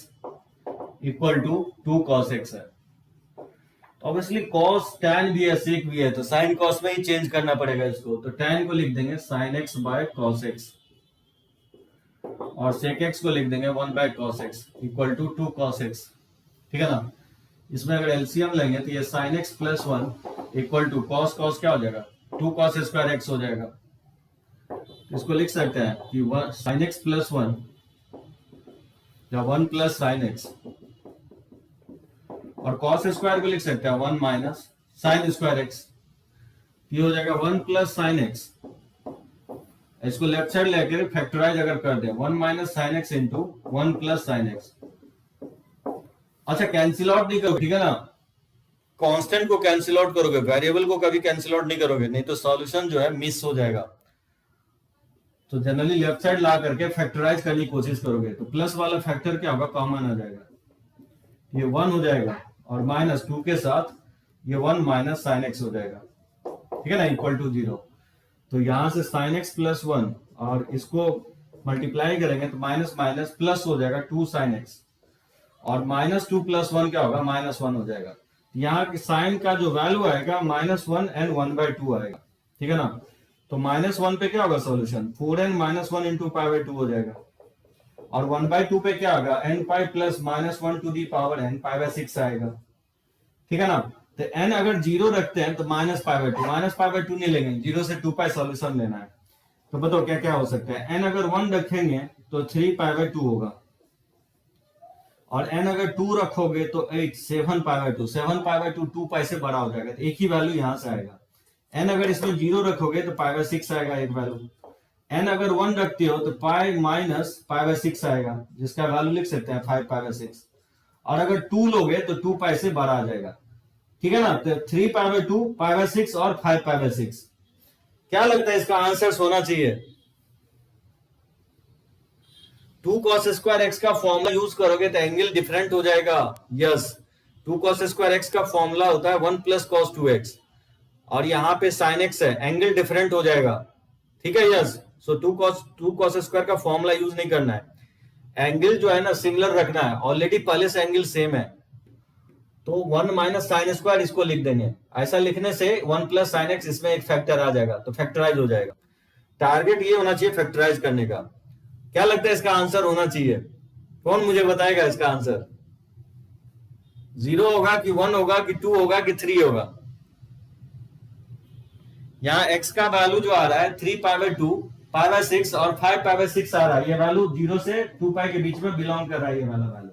[SPEAKER 1] equal to 2 cos x है। ऑब्वियसली cos tan भी है, sec भी है, तो sin cos में ही चेंज करना पड़ेगा इसको। तो tan को लिख देंगे sin x by cos x और sec x को लिख देंगे 1 by cos x equal to 2 cos x। ठीक है ना। इसमें अगर एलसीएम लेंगे तो ये sin x plus 1 equal to cos क्या हो जाएगा? 2 cos स्क्वायर x हो जाएगा। इसको लिख सकते हैं कि sin x प्लस 1 या 1 प्लस sin x, और cos स्क्वायर को लिख सकते हैं 1 माइनस sin स्क्वायर x। ये हो जाएगा 1 प्लस sin x। इसको लेफ्ट साइड लेकर फैक्टराइज अगर कर दें 1 minus sin x into 1 plus sin x। अच्छा, कैंसिल आउट नहीं करोगे, ठीक है ना। कांस्टेंट को कैंसिल आउट करोगे, वेरिएबल को कभी कैंसिल आउट नहीं करोगे, नहीं तो सॉल्यूशन जो है मिस हो जाएगा। तो जनरली लेफ्ट साइड ला करके फैक्टराइज करने की कोशिश करोगे तो प्लस वाला फैक्टर क्या होगा? कॉमन आ जाएगा, ये 1 हो जाएगा, और माइनस 2 के साथ ये 1 माइनस साइन एक्स हो जाएगा। ठीक है ना, इक्वल टू 0। तो यहां से साइन एक्स प्लस 1 और इसको मल्टीप्लाई करेंगे तो माइनस माइनस प्लस हो जाएगा 2 साइन एक्स, और माइनस 2 प्लस 1 क्या होगा? माइनस 1 हो जाएगा। यहाँ की साइन का जो वैल्यू आएगा -1 एंड 1/2 आएगा। ठीक है ना। तो -1 पे क्या होगा सॉल्यूशन? 4n - 1 इंटू π/2 हो जाएगा, और 1/2 पे क्या होगा? n pi plus -1 to the power n π/6 आएगा। ठीक है ना। तो n अगर 0 रखते हैं तो -π/2 नहीं लेंगे, 0 से 2 पाई सॉल्यूशन लेना है। तो बताओ क्या क्या हो सकता है? n अगर 1 रखेंगे तो 3π/2 होगा, और n अगर 2 रखोगे तो 8 7π/2 7π/2 2 पाई से बड़ा हो जाएगा, तो एक ही वैल्यू यहां से आएगा। n अगर इसमें 0 रखोगे तो π/6 आएगा एक वैल्यू। n अगर 1 रखते हो तो पाई माइनस π/6 आएगा, जिसका वैल्यू लिख सकते हैं 5π/6, और अगर 2 लोगे तो 2 पाई से बड़ा आ जाएगा। ठीक है ना। तो 3π/2 π/6 और 5π/6। क्या लगता है इसका आंसर होना चाहिए? 2 cos स्क्वायर एक्स का फॉर्मूला यूज करोगे तो एंगल डिफरेंट हो जाएगा। यस, 2 cos स्क्वायर एक्स का फॉर्मूला होता है 1 प्लस cos 2x, और यहाँ पे sin x है, एंगल डिफरेंट हो जाएगा। ठीक है, यस। सो 2 cos स्क्वायर का फॉर्मूला यूज नहीं करना है, एंगल जो है ना सिमिलर रखना है। ऑलरेडी पहले से एंगल सेम है, तो 1 माइनस साइन स्क्वायर इसको लिख देंगे। ऐसा लिखने से 1 प्लस साइन एक्स इसमें एक फैक्टर आ जाएगा, तो फैक्टराइज हो जाएगा। टारगेट ये होना चाहिए फैक्टराइज करने का। क्या लगता है इसका आंसर होना चाहिए? कौन मुझे बताएगा इसका आंसर? 0 होगा कि 1 होगा कि 2 होगा कि 3 होगा? यहाँ x का वैल्यू जो आ रहा है 3π/2 π/6 और 5π/6 आ रहा है। ये वैल्यू 0 से 2 पाई के बीच में बिलोंग कर रहा है, ये वाला वैल्यू।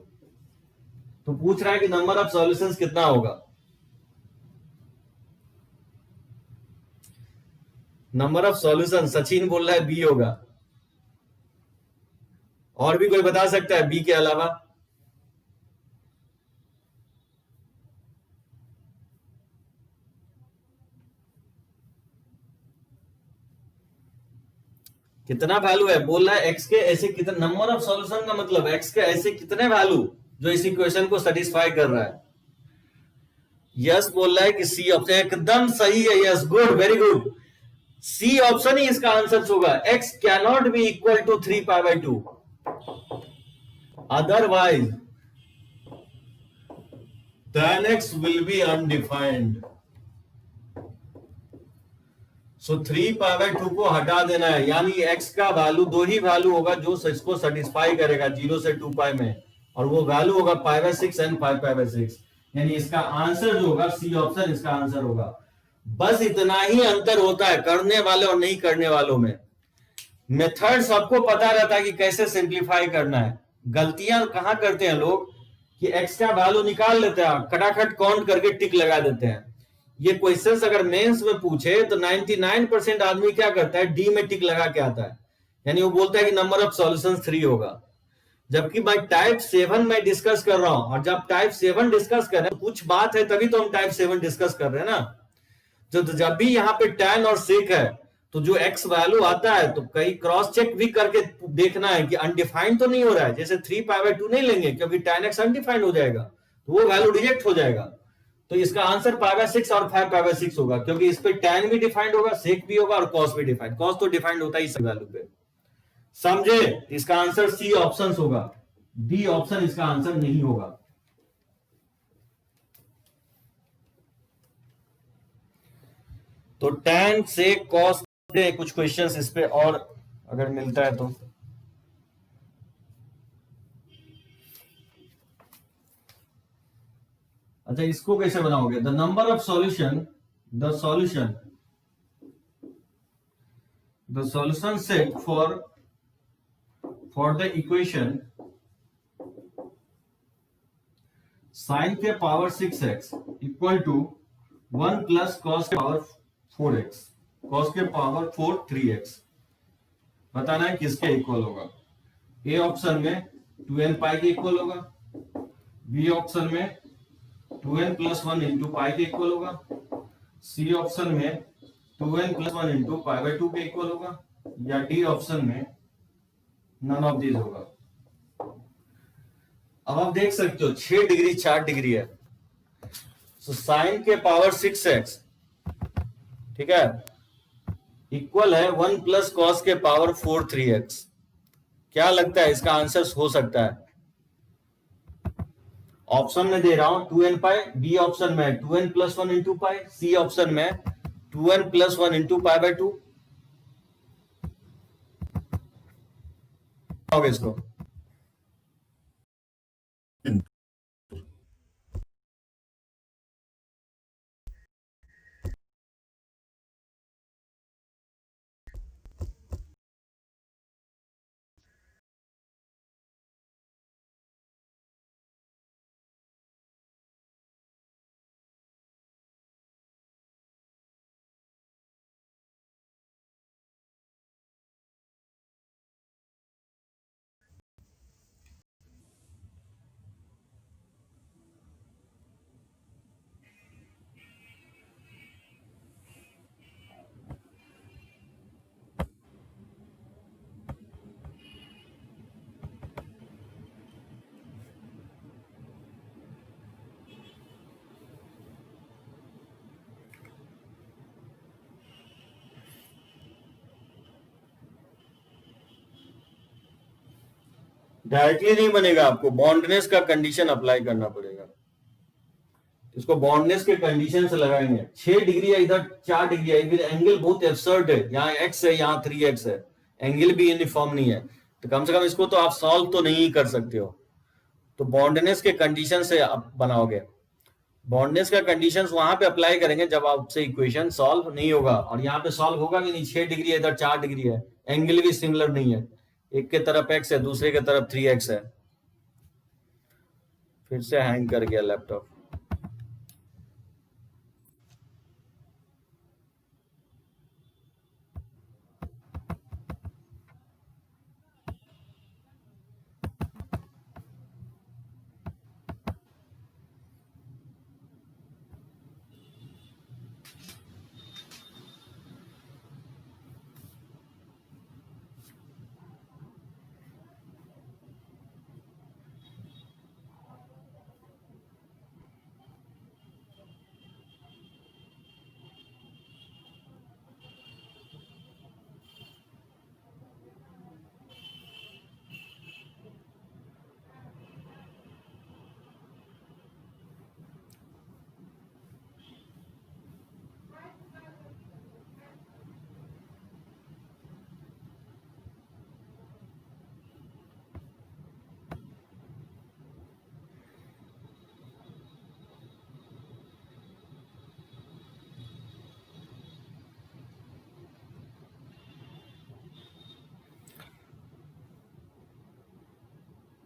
[SPEAKER 1] तो पूछ रहा है कि नंबर ऑफ सॉल्यूशंस कितना होगा। नंबर ऑफ सॉल्यूशन सचिन बोल रहा है बी होगा। और भी कोई बता सकता है बी के अलावा? कितना वैल्यू है बोल रहा है, एक्स के ऐसे कितने, नंबर ऑफ सॉल्यूशन का मतलब एक्स के ऐसे कितने वैल्यू जो इस इक्वेशन को सेटिस्फाई कर रहा है। यस बोल रहा है कि सी ऑप्शन एकदम सही है। Yes, good, very good. C option ही इसका आंसर होगा। X cannot be equal to 3π/2, otherwise then x will be undefined. So 3π/2 को हटा देना है, यानी x का वैल्यू दो ही वैल्यू होगा जो इसको सेटिस्फाई करेगा 0 से 2π में, और वो वैल्यू होगा π/6 एंड 5π/6। यानी इसका आंसर जो होगा सी ऑप्शन इसका आंसर होगा। बस इतना ही अंतर होता है करने वाले और नहीं करने वालों में। मेथड सबको पता रहता है कि कैसे सिंप्लीफाई करना है। गलतियां कहां करते हैं लोग कि एक्स का वैल्यू निकाल लेते हैं, खटाखट काउंट करके टिक लगा देते हैं। ये क्वेश्चंस अगर मेंस में पूछे तो 99% आदमी क्या करता है, डी में टिक लगा के आता है, यानी वो बोलता है कि नंबर ऑफ सॉल्यूशंस 3 होगा। जबकि मैं टाइप 7 में डिस्कस कर रहा हूं, और जब टाइप 7 डिस्कस कर रहे हैं कुछ बात है तभी तो हम टाइप 7 डिस्कस कर रहे हैं ना। तो जब भी यहाँ पे tan और sec है तो जो x वैल्यू आता है तो कई क्रॉस चेक भी करके देखना है कि अनडिफाइंड तो नहीं हो रहा है। जैसे 3π/2 नहीं लेंगे क्योंकि tan x अनडिफाइंड हो जाएगा तो वो वैल्यू रिजेक्ट हो जाएगा। तो इसका आंसर π/6 और 5π/6 होगा, क्योंकि इस पे tan भी डिफाइंड होगा, sec भी होगा और cos भी डिफाइंड। cos तो डिफाइंड होता ही इस वैल्यू पे, समझे? इसका आंसर सी ऑप्शन होगा, डी ऑप्शन इसका आंसर नहीं होगा। तो tan से cos पे कुछ क्वेश्चंस इस पे और अगर मिलता है तो। अच्छा, इसको कैसे बनाओगे? The number of solution, the solution set for the equation sin के power 6x equal to 1 plus cos के पावर 4x, cos के पावर 4 3x, बताना है किसके इक्वल होगा। ए ऑप्शन में 2n पाई के इक्वल होगा, बी ऑप्शन में 2n प्लस 1 इंटू पाई के इक्वल होगा, सी ऑप्शन में 2n प्लस 1 इंटू π/2 के इक्वल होगा, या डी ऑप्शन में नन ऑफ दीज होगा। अब आप देख सकते हो 6 डिग्री 4 डिग्री है, तो साइन के पावर 6x, ठीक है, इक्वल है 1 प्लस कॉस के पावर 4 3x। क्या लगता है इसका आंसर हो सकता है? ऑप्शन में दे रहा हूं 2n पाई, बी ऑप्शन में 2n plus 1 into pi, C option में 2n प्लस 1 इंटू π/2। होगा इसको डायरेक्टली नहीं बनेगा, आपको बॉन्डनेस का कंडीशन अप्लाई करना पड़ेगा। इसको बॉन्डनेस के कंडीशन से लगाएंगे। 6 डिग्री है, इधर 4 डिग्री है, इधर एंगल बहुत एब्सर्ड है, यहाँ x है यहाँ 3x है, एंगल भी यूनिफॉर्म नहीं है, तो कम से कम इसको तो आप सॉल्व तो नहीं कर सकते हो। तो बॉन्डनेस के कंडीशन से आप बनाओगे। बॉन्डनेस का कंडीशन वहां पे अप्लाई करेंगे जब आपसे इक्वेशन सॉल्व नहीं होगा, और यहाँ पे सॉल्व होगा कि नहीं। 6 डिग्री है, इधर 4 डिग्री है, एंगल भी सिमिलर नहीं है, एक के तरफ x है दूसरे के तरफ 3x है। फिर से हैंग कर गया लैपटॉप।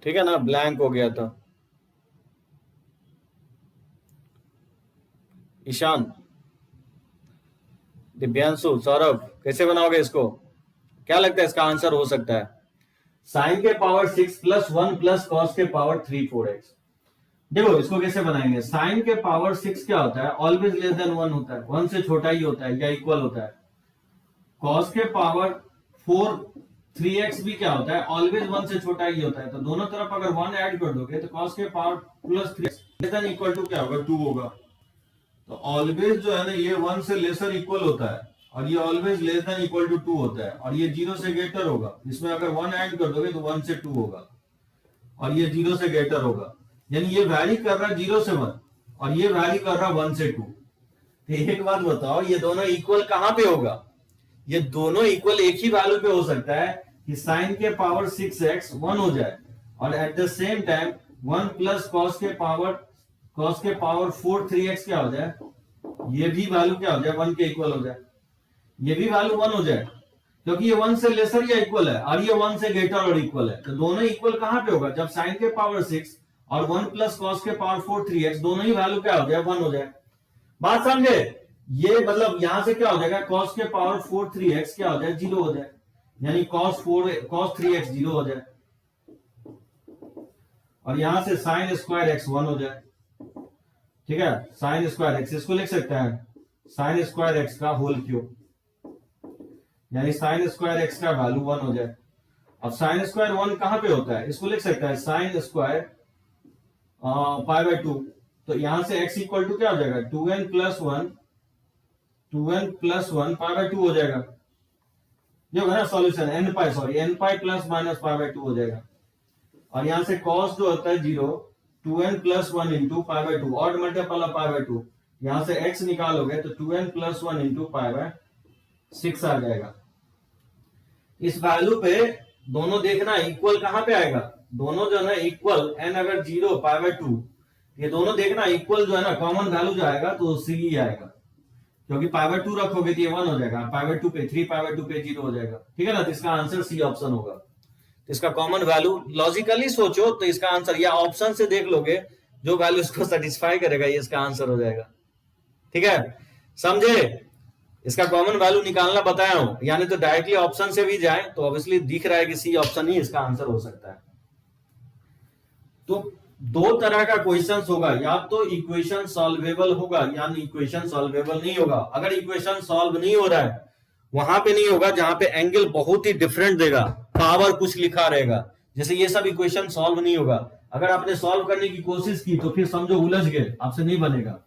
[SPEAKER 1] ठीक है ना, ब्लैंक हो गया था। ईशान, दिव्यांशु, सौरभ, कैसे बनाओगे इसको? क्या लगता है इसका आंसर हो सकता है? साइन के पावर 6 प्लस 1 प्लस कॉस के पावर 3 4x। देखो इसको कैसे बनाएंगे। साइन के पावर 6 क्या होता है? ऑलवेज लेस देन 1 होता है, 1 से छोटा ही होता है या इक्वल होता है। कॉस के पावर 4 3x भी क्या होता है? ऑलवेज 1 से छोटा ही होता है। तो दोनों तरफ अगर 1 ऐड कर दोगे तो कॉस के power plus 3 less than equal to क्या होगा? 2 होगा। तो ऑलवेज जो है ना, ये 1 से लेसर इक्वल होता है और ये always less than equal to 2 होता है, और ये 0 से ग्रेटर होगा। इसमें अगर 1 ऐड कर दोगे तो 1 से 2 होगा, और ये 0 से ग्रेटर होगा। यानी ये वैरी कर रहा है 0 से 1 और ये वैरी कर रहा है 1 से 2। तो एक बात बताओ, ये दोनों इक्वल कहां पे होगा? ये दोनों इक्वल एक ही वैल्यू पे हो सकता है कि साइन के पावर 6x 1 हो जाए और at the same time 1 plus cos के पावर 4 3x क्या हो जाए? ये भी वैल्यू क्या हो जाए? 1 के इक्वल हो जाए। ये भी वैल्यू 1 हो जाए, क्योंकि ये 1 से लेसर या इक्वल है और ये 1 से ग्रेटर और इक्वल है। तो दोनों इक्वल कहां पे होगा? जब साइन के पावर 6 और 1 प्लस कॉस के पावर 4 3x दोनों ही वैल्यू क्या हो जाए? 1 हो जाए। बात समझे? ये मतलब यहां से क्या हो जाएगा? कॉस के पावर 4 3x क्या हो जाए? 0 हो जाए। यानी cos 3x 0 हो जाए, और यहां से साइन स्क्वायर x 1 हो जाए। ठीक है, साइन स्क्वायर x इसको लिख सकता है साइन स्क्वायर x का होल क्यूब, यानी साइन स्क्वायर x का वैल्यू 1 हो जाए। अब साइन स्क्वायर 1 कहां पे होता है? इसको लिख सकता है साइन स्क्वायर पाई बाय 2। तो यहां से x इक्वल टू क्या हो जाएगा? 2n प्लस 1 पाई बाय 2 हो जाएगा। ये होगा ना solution, n pi plus minus pi by 2 हो जाएगा। और यहां से cos जो होता है 0, 2n plus 1 into pi by 2, odd multiple of pi by 2। यहां से x निकालोगे तो 2n plus 1 into pi by 6 आ जाएगा। इस वैल्यू पे दोनों देखना इक्वल कहां पे आएगा? दोनों जो है ना इक्वल, n अगर 0 पाई बाय 2, ये दोनों देखना इक्वल जो है ना, कॉमन वैल्यू जो आएगा तो c ही आएगा, क्योंकि पाई बाय 2 रखोगे तो ये 1 हो जाएगा, पाई बाय 2 पे 3 पाई बाय 2 पे 0 हो जाएगा। ठीक है ना, तो इसका आंसर सी ऑप्शन होगा। तो इसका कॉमन वैल्यू लॉजिकली सोचो तो इसका आंसर, या ऑप्शन से देख लोगे जो वैल्यू इसको सेटिस्फाई करेगा ये इसका आंसर हो जाएगा। ठीक है, समझे? इसका कॉमन वैल्यू निकालना बताया हूं, यानी तो डायरेक्टली ऑप्शन से भी जाए तो ऑब्वियसली दिख रहा है कि सी ऑप्शन ही इसका आंसर हो सकता है। तो दो तरह का क्वेश्चन होगा, या तो इक्वेशन सॉल्वेबल होगा या इक्वेशन सॉल्वेबल नहीं होगा। अगर इक्वेशन सॉल्व नहीं हो रहा है, वहां पे नहीं होगा जहां पे एंगल बहुत ही डिफरेंट देगा, पावर कुछ लिखा रहेगा, जैसे ये सब इक्वेशन सॉल्व नहीं होगा। अगर आपने सॉल्व करने की कोशिश की तो फिर समझो उलझ गए, आपसे नहीं बनेगा।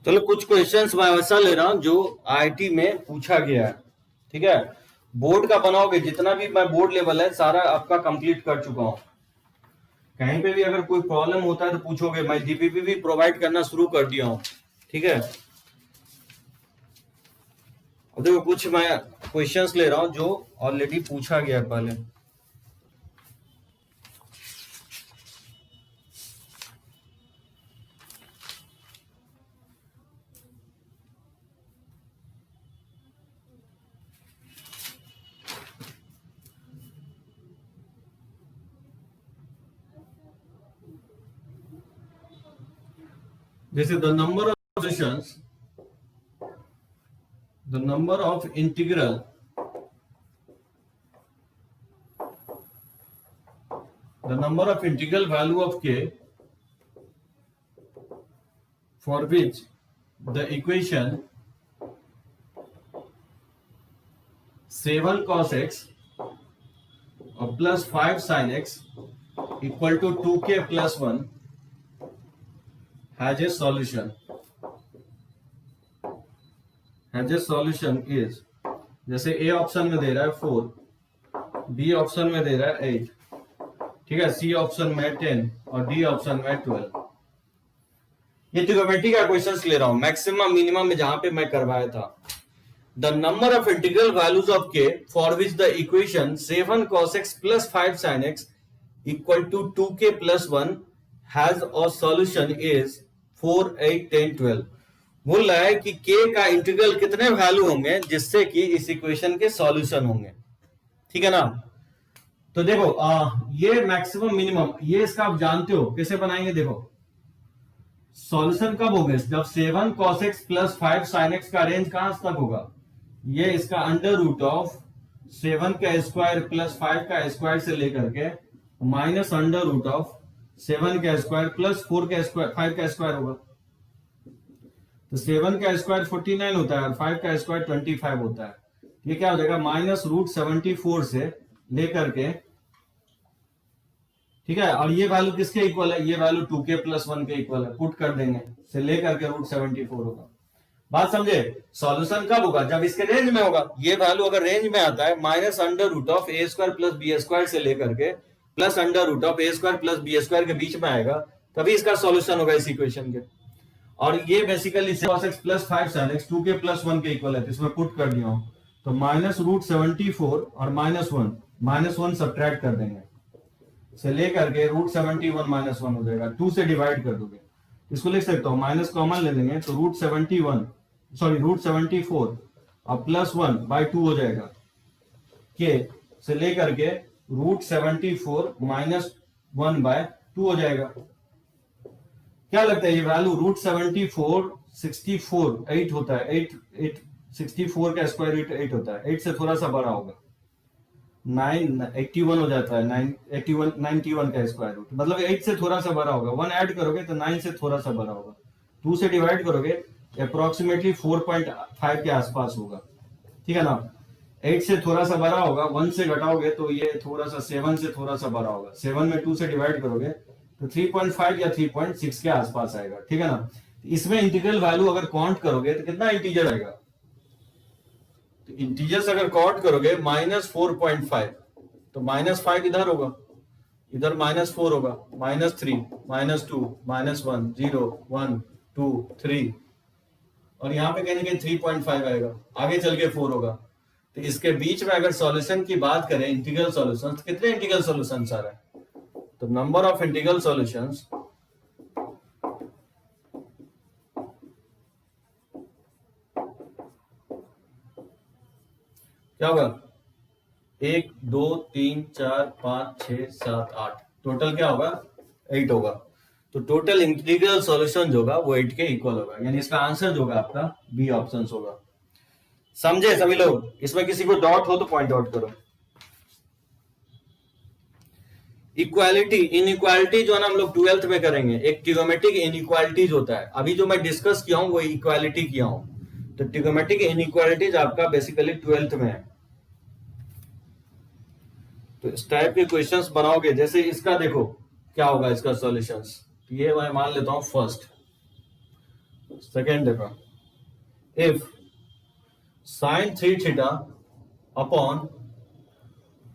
[SPEAKER 1] चलो कुछ क्वेश्चंस मैं वैसा ले रहा हूं जो आईआईटी में पूछा गया है। ठीक है, बोर्ड का बनाओगे, जितना भी मैं बोर्ड लेवल है सारा आपका कंप्लीट कर चुका हूं। कहीं पे भी अगर कोई प्रॉब्लम होता है तो पूछोगे, मैं डीपीपी भी प्रोवाइड करना शुरू कर दिया हूं। ठीक है, अब देखो कुछ मैं क्वेश्चंस ले रहा हूं जो ऑलरेडी पूछा गया पहले। This is the number of solutions, the number of integral value of k for which the equation 7 cos x plus 5 sin x equal to 2k plus 1 has a solution is, जैसे A option में दे रहा है 4, B option में दे रहा है 8, ठीक है, सी ऑप्शन में 10 और डी ऑप्शन में 12। ये ट्रिग्नोमेट्री का क्वेश्चंस ले रहा हूं, मैक्सिमम मिनिमम में जहां पे मैं करवाया था। The number of integral values of k for which the equation 7 cos x plus 5 sin x equal to 2k plus 1 has a solution is 4, 8, 10, 12। बोल रहा है कि k का इंटीग्रल कितने वैल्यू होंगे जिससे कि इस इक्वेशन के सॉल्यूशन होंगे, ठीक है ना। तो देखो ये मैक्सिमम मिनिमम, ये इसका आप जानते हो कैसे बनाएंगे। देखो सॉल्यूशन कब होगा, जब 7 cos x plus 5 sin x का रेंज कहां तक होगा, ये इसका अंडर रूट ऑफ 7 का स्क्वायर प्लस 5 का स्क्वायर से लेकर के माइनस अंडर रूट ऑफ 7 का स्क्वायर प्लस 4 का स्क्वायर 5 का स्क्वायर होगा। तो 7 का स्क्वायर 49 होता है और 5 का स्क्वायर 25 होता है। ये क्या हो जाएगा, माइनस रूट 74 से लेकर के, ठीक है, और ये वैल्यू किसके इक्वल है, ये वैल्यू 2k प्लस 1 के इक्वल है, पुट कर देंगे, से लेकर के रूट 74 होगा। बात समझे। सॉल्यूशन कब होगा, जब इसके रेंज में होगा। ये वैल्यू अगर रेंज में आता है minus under root of A square plus B square से लेकर के plus under root of A square plus B square के बीच में आएगा, तभी इसका सॉल्यूशन होगा इस इक्वेशन के। और ये basically cos x plus 5 sin x 2k plus 1 के इक्वल है, तो इसमें पुट कर दिया हूं, तो माइनस रूट 74 और माइनस 1 सब्ट्रैक्ट कर देंगे, से लेकर के रूट 71 माइनस 1 हो जाएगा। 2 से डिवाइड कर दोगे, इसको लिख सकता हूं, माइनस कॉमन ले लेंगे तो रूट 74 और प्लस 1 बाई 2 हो जाएगा, के से लेकर के रूट 74 माइनस 1 बाय 2 हो जाएगा। क्या लगता है ये वैल्यू रूट 74 64 8 होता है, 8 64 का स्क्वायर रूट 8 होता है, 8 से थोड़ा सा बड़ा होगा, 9 81 हो जाता है, 91 का स्क्वायर रूट, मतलब 8 से थोड़ा सा बड़ा होगा। 1 ऐड करोगे तो 9 से थोड़ा सा बड़ा होगा। 2 से डिवाइड करोगे अप्रोक्सीमेटली 4.5 के आसपास होगा, ठीक है ना। 8 से थोड़ा सा बड़ा होगा, 1 से घटाओगे तो ये थोड़ा सा 7 से थोड़ा सा बड़ा होगा। 7 में 2 से डिवाइड करोगे तो 3.5 या 3.6 के आसपास आएगा, ठीक है ना। इसमें इंटीग्रल वैल्यू अगर काउंट करोगे तो कितना इंटीजर आएगा, तो इंटीजर्स अगर काउंट करोगे माइनस 4.5, तो माइनस 5 इधर होगा, इधर माइनस 4 होगा, माइनस 3 माइनस 2 माइनस 1 0 1 2 3 और यहाँ पे कहीं ना कहीं 3.5 आएगा, आगे चल के 4 होगा। तो इसके बीच में अगर सॉल्यूशन की बात करें, इंटीग्रल सॉल्यूशन, तो कितने इंटीग्रल सॉल्यूशन आ रहा है, तो नंबर ऑफ इंटीग्रल सॉल्यूशंस क्या होगा, 1 2 3 4 5 6 7 8, टोटल क्या होगा 8 होगा। तो टोटल इंटीग्रल सॉल्यूशन जो होगा वो 8 के इक्वल होगा, यानी इसका आंसर जो होगा आपका बी ऑप्शन होगा। समझे सभी लोग। इसमें किसी को डाउट हो तो पॉइंट आउट करो। इक्वालिटी इनइक्वालिटी जो है ना हम लोग 12th में करेंगे, एक ट्रिग्नोमेट्रिक इनइक्वालिटीज होता है। अभी जो मैं डिस्कस किया हूं वो इक्वालिटी किया हूं, तो ट्रिग्नोमेट्रिक इनइक्वालिटीज आपका बेसिकली 12th में है। तो इस टाइप के क्वेश्चंस बनाओगे, जैसे इसका देखो क्या होगा इसका सॉल्यूशंस, तो ये मैं मान लेता हूं फर्स्ट। सेकेंड देखो, if sin 3 theta upon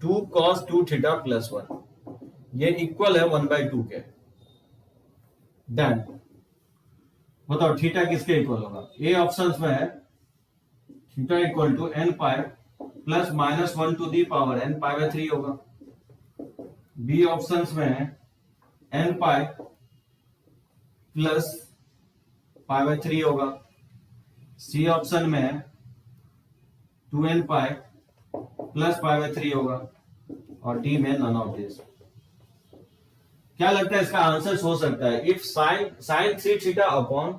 [SPEAKER 1] 2 cos 2 theta plus 1 ये इक्वल है 1/2 के, देन बताओ थीटा किसके इक्वल होगा। ए ऑप्शंस में है theta equal to n pi plus minus 1 to the power n π/3 होगा। बी ऑप्शंस में है n पाई प्लस π/3 होगा। सी ऑप्शन में है 2n पाई प्लस π/3 होगा और डी में नन ऑफ दिस। क्या लगता है इसका आंसर हो सकता है, if sin 3 theta upon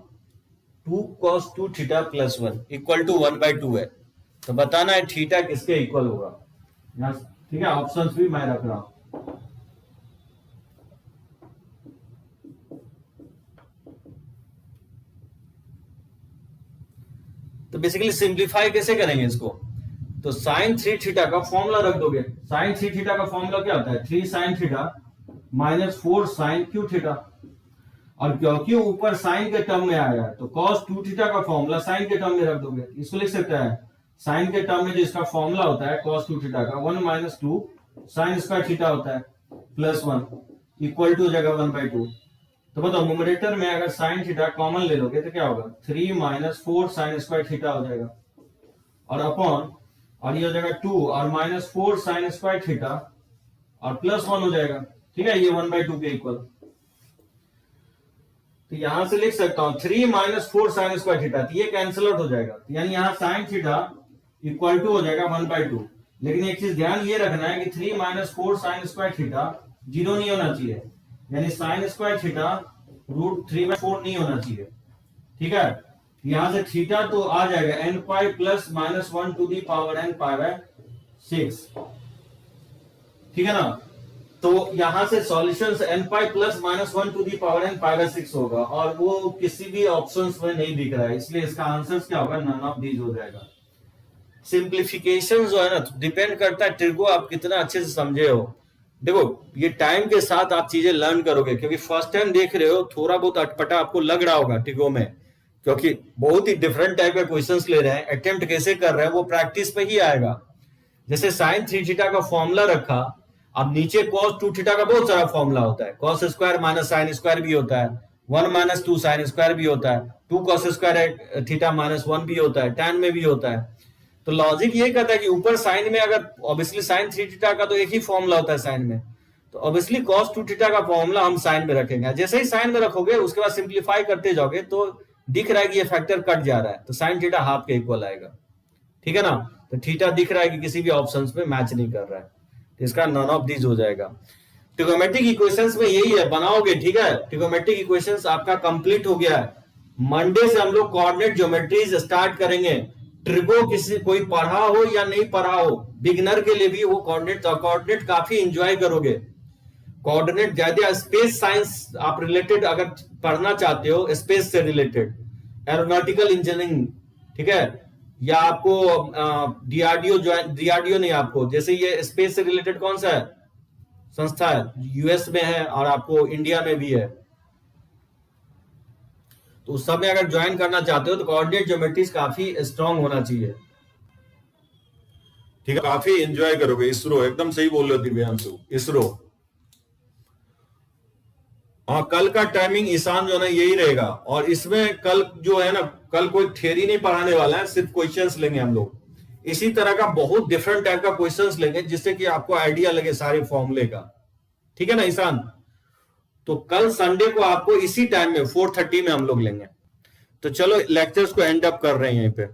[SPEAKER 1] 2 cos 2 theta plus 1 equal to 1/2 है, तो बताना है थीटा किसके इक्वल होगा। ठीक है, ऑप्शंस भी मैं रख रहा हूं। तो बेसिकली सिंप्लीफाई कैसे करेंगे इसको, तो sin 3 थीटा का फॉर्मूला रख दोगे। sin 3 थीटा का फॉर्मूला क्या होता है, 3 sin theta -4 sine cube theta, और क्योंकि ऊपर साइन के टर्म में आया है तो cos 2 थीटा का फॉर्मूला साइन के टर्म में रख दोगे, इसको लिख सकता है साइन के टर्म में जो इसका फॉर्मूला होता है cos 2 थीटा का 1 - 2 साइन स्क्वायर थीटा होता है +1 इक्वल टू हो जाएगा 1/2। तो बताओ न्यूमरेटर में अगर साइन थीटा कॉमन ले लोगे तो क्या होगा 3 - 4 साइन स्क्वायर थीटा हो जाएगा, और अपॉन और ये हो जाएगा 2 और -4 साइन स्क्वायर थीटा और +1 हो जाएगा, ठीक है, ये 1/2 के इक्वल। तो यहां से लिख सकता हूं 3 - 4 साइन स्क्वायर थीटा, तो ये कैंसिल आउट हो जाएगा, यानी यहां साइन थीटा इक्वल टू हो जाएगा 1/2। लेकिन एक चीज ध्यान ये रखना है कि 3 - 4 साइन स्क्वायर थीटा 0 नहीं होना चाहिए, यानी साइन स्क्वायर थीटा √3/4 नहीं होना चाहिए, ठीक है। यहां से थीटा तो आ जाएगा n pi plus -1 to the power n पाई/6, ठीक है ना। तो यहां से solution n pi plus -1 to the power n पाई/6 होगा, और वो किसी भी ऑप्शंस में नहीं दिख रहा है, इसलिए इसका आंसर क्या होगा, नन ऑफ दीज हो जाएगा। सिंप्लीफिकेशन जो है ना डिपेंड करता है ट्रिगो आप कितना अच्छे से समझे हो। देखो ये टाइम के साथ आप चीजें लर्न करोगे, क्योंकि फर्स्ट टाइम देख रहे हो थोड़ा बहुत अटपटा आपको लग रहा होगा ट्रिगो में, क्योंकि बहुत ही डिफरेंट टाइप के क्वेश्चंस ले रहे हैं, अटेम्प्ट कैसे कर रहे हैं वो प्रैक्टिस पे ही आएगा। जैसे साइन 3 थीटा का फॉर्मूला रखा, अब नीचे cos 2 थीटा का बहुत सारा फॉर्मूला होता है, cos square minus sine square भी होता है, 1 - 2 साइन स्क्वायर भी होता है, 2 cos स्क्वायर थीटा -1 भी होता है, tan में भी होता है। तो लॉजिक ये कहता है कि ऊपर साइन में अगर ऑब्वियसली साइन 3 थीटा का तो एक ही फॉर्मूला होता है साइन में, तो ऑब्वियसली cos 2 थीटा का फॉर्मूला हम साइन में रखेंगे। जैसे ही साइन में रखोगे उसके बाद सिंप्लीफाई करते जाओगे तो दिख रहा है कि ये फैक्टर कट जा रहा है, तो साइन थीटा हाफ के इक्वल आएगा, ठीक है ना। तो थीटा दिख रहा है कि किसी भी ऑप्शंस में मैच नहीं कर रहा है, तो इसका नन ऑफ दीज हो जाएगा। ट्रिगोमेट्रिक इक्वेशंस में यही है, बनाओगे, ठीक है। ट्रिगोमेट्रिक इक्वेशंस आपका कंप्लीट हो गया है। मंडे से हम लोग कोऑर्डिनेट ज्योमेट्रीज स्टार्ट करेंगे। ट्रिगो किसी कोई पढ़ा हो या नहीं पढ़ा हो, बिगिनर के लिए भी वो कोऑर्डिनेट काफी एंजॉय करोगे। कोऑर्डिनेट ज्यादा स्पेस साइंस आप रिलेटेड अगर पढ़ना चाहते हो, स्पेस से रिलेटेड एरोनॉटिकल इंजीनियरिंग, ठीक है, या आपको डीआरडीओ नहीं, आपको जैसे ये स्पेस से रिलेटेड कौन सा है संस्था है, यूएस में है और आपको इंडिया में भी है, तो उस सब में अगर ज्वाइन करना चाहते हो तो कोऑर्डिनेट ज्योमेट्रीज काफी स्ट्रांग होना चाहिए,
[SPEAKER 2] ठीक है। काफी एंजॉय करोगे। इसरो एकदम सही बोल रहे हो दिव्यांशु, इसरो। हाँ, कल का टाइमिंग ईशान जो है यही रहेगा, और इसमें कल जो है ना, कल कोई थ्योरी नहीं पढ़ाने वाला है, सिर्फ क्वेश्चंस लेंगे हम लोग। इसी तरह का बहुत डिफरेंट टाइप का क्वेश्चंस लेंगे जिससे कि आपको आइडिया लगे सारे फॉर्मूले का, ठीक है ना ईशान। तो कल संडे को आपको इसी टाइम में 4:30 में हम लोग लेंगे। तो चलो लेक्चर्स को एंड अप कर रहे हैं यहीं पे।